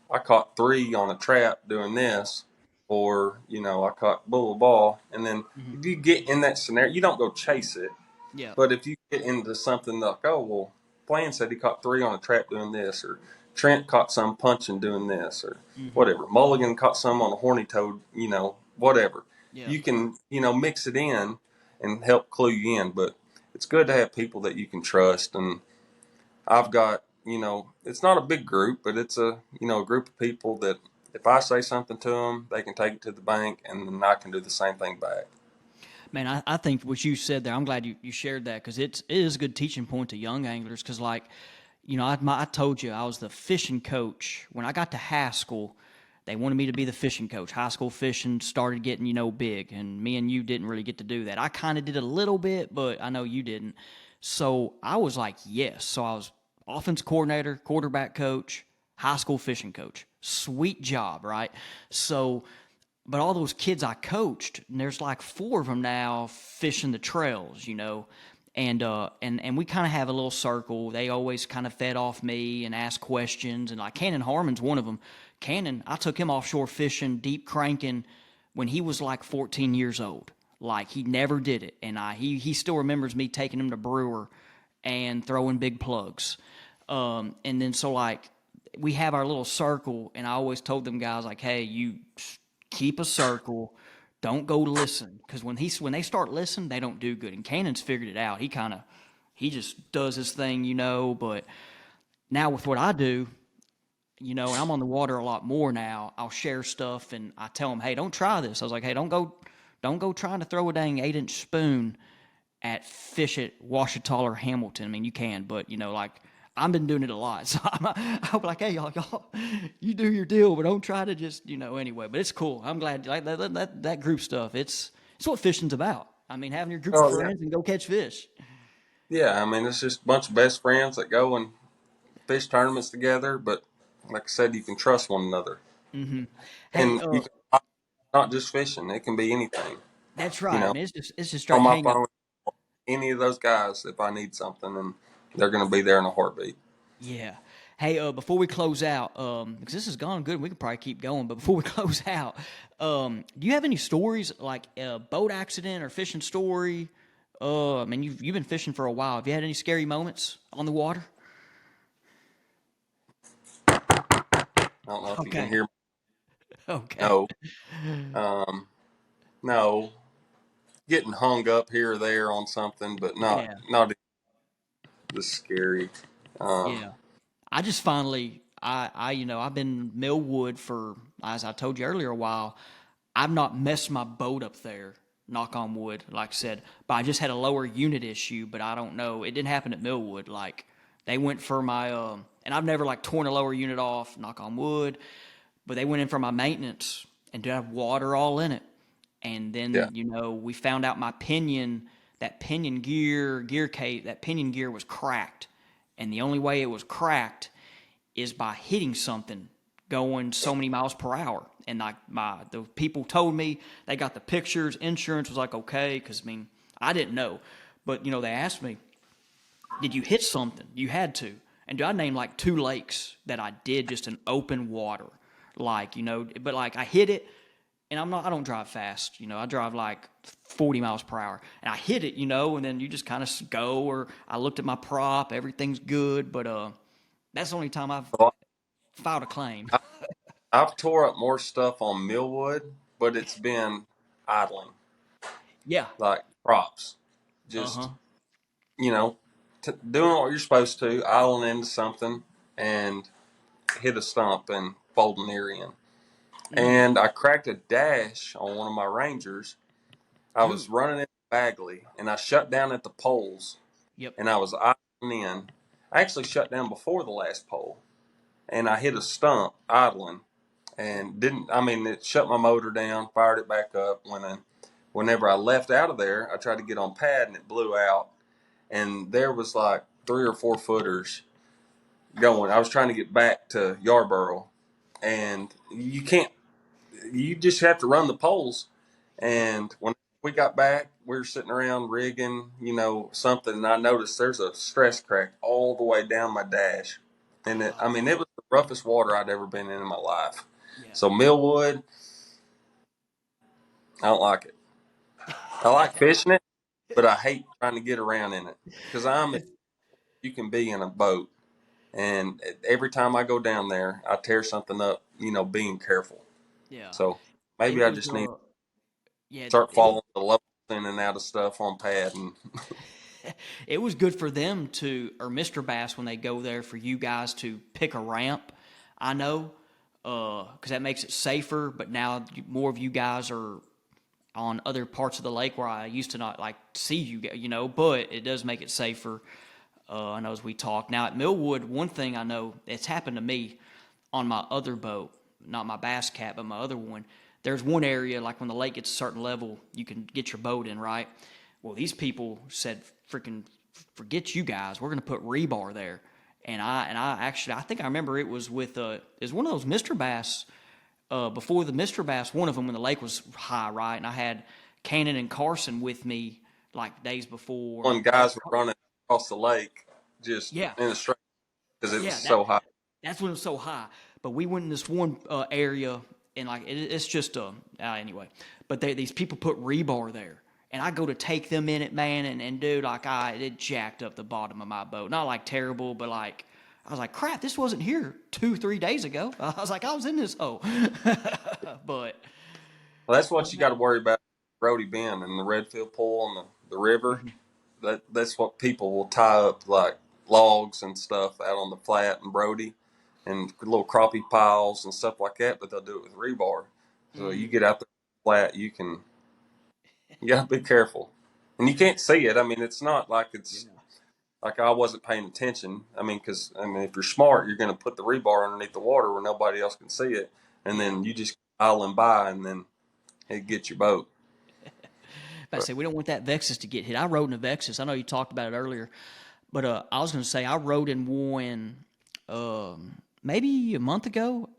I caught 3 on a trap doing this, or I caught bull ball, and then Hmm. if you get in that scenario, you don't go chase it. Yeah. But if you get into something like, oh well, Plan said he caught 3 on a trap doing this, or Trent caught some punching doing this, or Hmm. whatever. Mulligan caught some on a horny toad, whatever. Yeah. You can mix it in and help clue you in. But it's good to have people that you can trust. And I've got it's not a big group, but it's a group of people that if I say something to them, they can take it to the bank, and then I can do the same thing back. Man, I think what you said there, I'm glad you shared that because it is a good teaching point to young anglers. Because, like, I told you I was the fishing coach. When I got to high school, they wanted me to be the fishing coach. High school fishing started getting, big, and me and you didn't really get to do that. I kind of did a little bit, but I know you didn't. So I was like, yes. So I was offense coordinator, quarterback coach, high school fishing coach. Sweet job, right? So but all those kids I coached, and there's like 4 of them now fishing the trails, and we kind of have a little circle. They always kind of fed off me and asked questions, and like Cannon Harmon's one of them. Cannon, I took him offshore fishing, deep cranking, when he was like 14 years old. Like he never did it, and he still remembers me taking him to Brewer and throwing big plugs. And then so like we have our little circle, and I always told them guys like, hey, you keep a circle. Don't go listen because when they start listening, they don't do good. And Cannon's figured it out. He just does his thing, But now with what I do, and I'm on the water a lot more now. I'll share stuff and I tell them, hey, don't try this. I was like, hey, don't go trying to throw a dang 8-inch spoon at fish at Washita or Hamilton. I mean, you can, but like I've been doing it a lot, so I'll be like, hey, y'all, you do your deal, but don't try to just anyway. But it's cool. I'm glad like that group stuff. It's what fishing's about. I mean, having your group of Oh yeah, friends and go catch fish. yeah. I mean, it's just a bunch of best friends that go and fish tournaments together. But like I said, you can trust one another, Hmm. Hey, and you can not just fishing. It can be anything. that's You right. I know, mean, it's just straight on my hang up. phone, any of those guys, if I need something, and they're going to be there in a heartbeat. Yeah. Hey, before we close out, because this has gone good, we can probably keep going. But before we close out, do you have any stories like a boat accident or fishing story? I mean, you've been fishing for a while. Have you had any scary moments on the water? I don't know if you can Okay. hear me. Okay. No, um, no, getting hung up here or there on something, but Yeah. not this scary. Um, Yeah. I just finally, I've been Millwood for, as I told you earlier, a while. I've not messed my boat up there, knock on wood, like I said, but I just had a lower unit issue, but I don't know. It didn't happen at Millwood. Like, they went for my and I've never like torn a lower unit off, knock on wood, but they went in for my maintenance and did have water all in it. And Yeah. then, we found out my pinion, that pinion gear case, that pinion gear was cracked. And the only way it was cracked is by hitting something going so many miles per hour. And like the people told me, they got the pictures, insurance was like, okay, because I mean, I didn't know. But, they asked me, did you hit something? You had to. And I named like 2 lakes that I did just in open water. Like, but like I hit it, and I don't drive fast. I drive like 40 miles per hour. And I hit it, and then you just kind of go, or I looked at my prop, everything's good. But that's the only time I've So filed a claim. I, I've tore up more stuff on millwood, but it's been idling, Yeah. like props. Uh Just, huh. you know, doing what you're supposed to, idling into something and hit a stump and fold an ear in. Mm. And I cracked a dash on one of my Rangers. I Ooh. was running in Bagley and I shut down at the poles Yep. and I was idling in. I actually shut down before the last pole and I hit a stump idling and didn't, I mean, it shut my motor down, fired it back up. Whenever I left out of there, I tried to get on pad and it blew out. And there was like 3 or 4 footers going. I was trying to get back to Yarborough and you just have to run the poles. And when we got back, we were sitting around rigging, something, and I noticed there's a stress crack all the way down my dash. And I mean, it was the roughest water I'd ever been in my life. Yeah. So Millwood, I don't like it. I like fishing it, but I hate trying to get around in it because you can be in a boat. And every time I go down there, I tear something up, being careful. Yeah. So It maybe I was just need to yeah, start it was following the levels in and out of stuff on pad. And it was good for them to, or Mr. Bass, when they go there, for you guys to pick a ramp. I know, because that makes it safer. But now more of you guys are on other parts of the lake where I used to not like see you, But it does make it safer. I know as we talk now at Millwood, one thing I know it's happened to me on my other boat, not my Bass Cat, but my other one. There's one area, like when the lake gets a certain level, you can get your boat in, right? Well, these people said, freaking forget you guys. We're going to put rebar there. And I actually, I think I remember it was with, it was one of those Mr. Bass, before the Mr. Bass, one of them when the lake was high, right? And I had Cannon and Carson with me like days before. when guys were running across the lake just Yeah, in a straight because it was yeah, so high. that's when it was so high. But we went in this one area, and like it's just anyway. But these people put rebar there, and I go to take them in it, man, and dude, like it jacked up the bottom of my boat. Not like terrible, but like I was like, crap, this wasn't here 2-3 days ago. I was like, I was in this hole, but Well, that's what you got to worry about. Brody Bend and the Redfield Pool and the river. That's what people will tie up like logs and stuff out on the flat and Brody and little crappie piles and stuff like that. But they'll do it with rebar. So you mm, get out there flat, you got to be careful, and you can't see it. I mean, it's not like it's yeah, like I wasn't paying attention. I mean, because if you're smart, you're going to put the rebar underneath the water where nobody else can see it, and yeah. then you just island by, and then it gets your boat. But I But say we don't want that Vexus to get hit. I rode in a Vexus. I know you talked about it earlier, but I was going to say I rode in one maybe a month ago.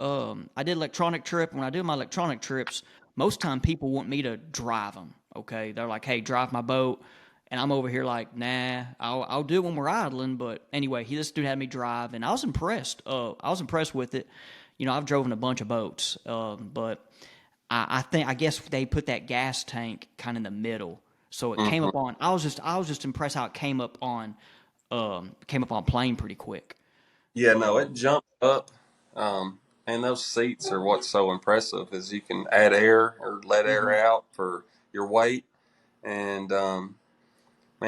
I did electronic trip. When I do my electronic trips, most time people want me to drive them. Okay, they're like, "Hey, drive my boat," and I'm over here like, "Nah, I'll do it when we're idling." But anyway, this dude had me drive, and I was impressed. I was impressed with it. I've driven a bunch of boats, but I guess they put that gas tank kind of in the middle, so it came mhm. up on. I was just impressed how it came up on plane pretty quick. Yeah, no, Uh, it jumped up, and those seats are what's so impressive is you can add air or let air mhm. out for your weight, and man,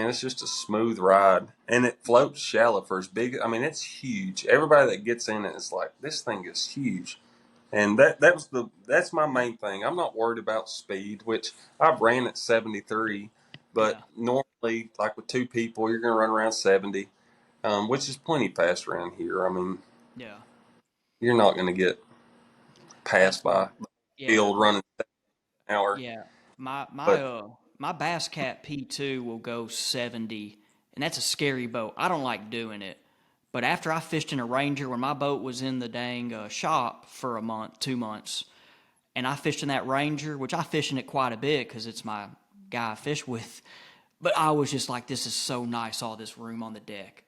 it's just a smooth ride, and it floats shallow for as big. I mean, it's huge. Everybody that gets in it is like, this thing is huge. And that's my main thing. I'm not worried about speed, which I've ran at 73, but Yeah. normally, like with 2 people, you're going to run around 70. which is plenty fast around here. I mean, Yeah. you're not going to get That's passed by the yeah. field running an hour. Yeah. My But my Bass Cat P2 will go 70, and that's a scary boat. I don't like doing it. But after I fished in a Ranger when my boat was in the dang shop for a month, 2 months, and I fished in that Ranger, which I fish in it quite a bit because it's my guy I fish with. But I was just like, this is so nice, all this room on the deck.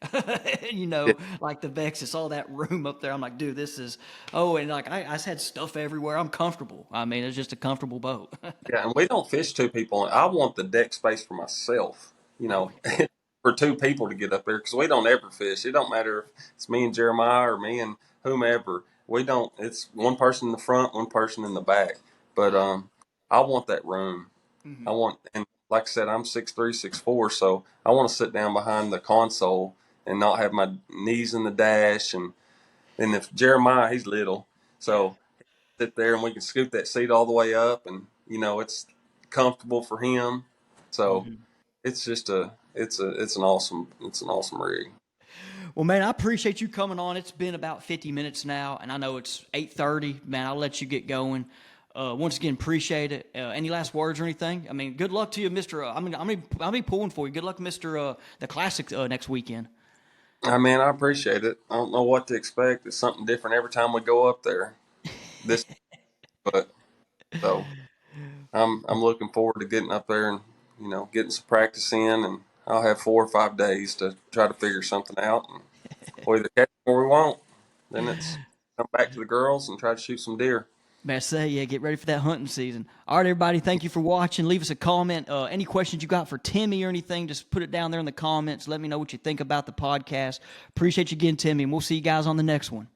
yeah, Like the Vexus, all that room up there. I'm like, dude, this is, oh, and like I just had stuff everywhere. I'm comfortable. I mean, it's just a comfortable boat. yeah, and we don't fish two people. I want the deck space for myself. You Oh, know, for two people to get up there because we don't ever fish. It don't matter if it's me and Jeremiah or me and whomever. We don't. It's one person in the front, one person in the back. But I want that room. I mhm. want, and like I said, I'm 6'3", 6'4", so I want to sit down behind the console and not have my knees in the dash. And if Jeremiah, he's little, Yeah. so sit there and we can scoot that seat all the way up, and it's comfortable for him. So Mhm. it's just it's an awesome rig. Well, man, I appreciate you coming on. It's been about 50 minutes now, and I know it's 8:30. Man, I'll let you get going. Once again, appreciate it. Any last words or anything? I mean, good luck to you, Mister. I'm pulling for you. Good luck, Mister. The Classic next weekend. I mean, I appreciate it. I don't know what to expect. It's something different every time we go up there. This, but so I'm looking forward to getting up there and getting some practice in, and I'll have 4 or 5 days to try to figure something out. And we'll either catch them or we won't. Then it's come back to the girls and try to shoot some deer. Man, I say, yeah, get ready for that hunting season. All right, everybody, thank you for watching. Leave us a comment. Any questions you got for Timmy or anything, just put it down there in the comments. Let me know what you think about the podcast. Appreciate you again, Timmy, and we'll see you guys on the next one.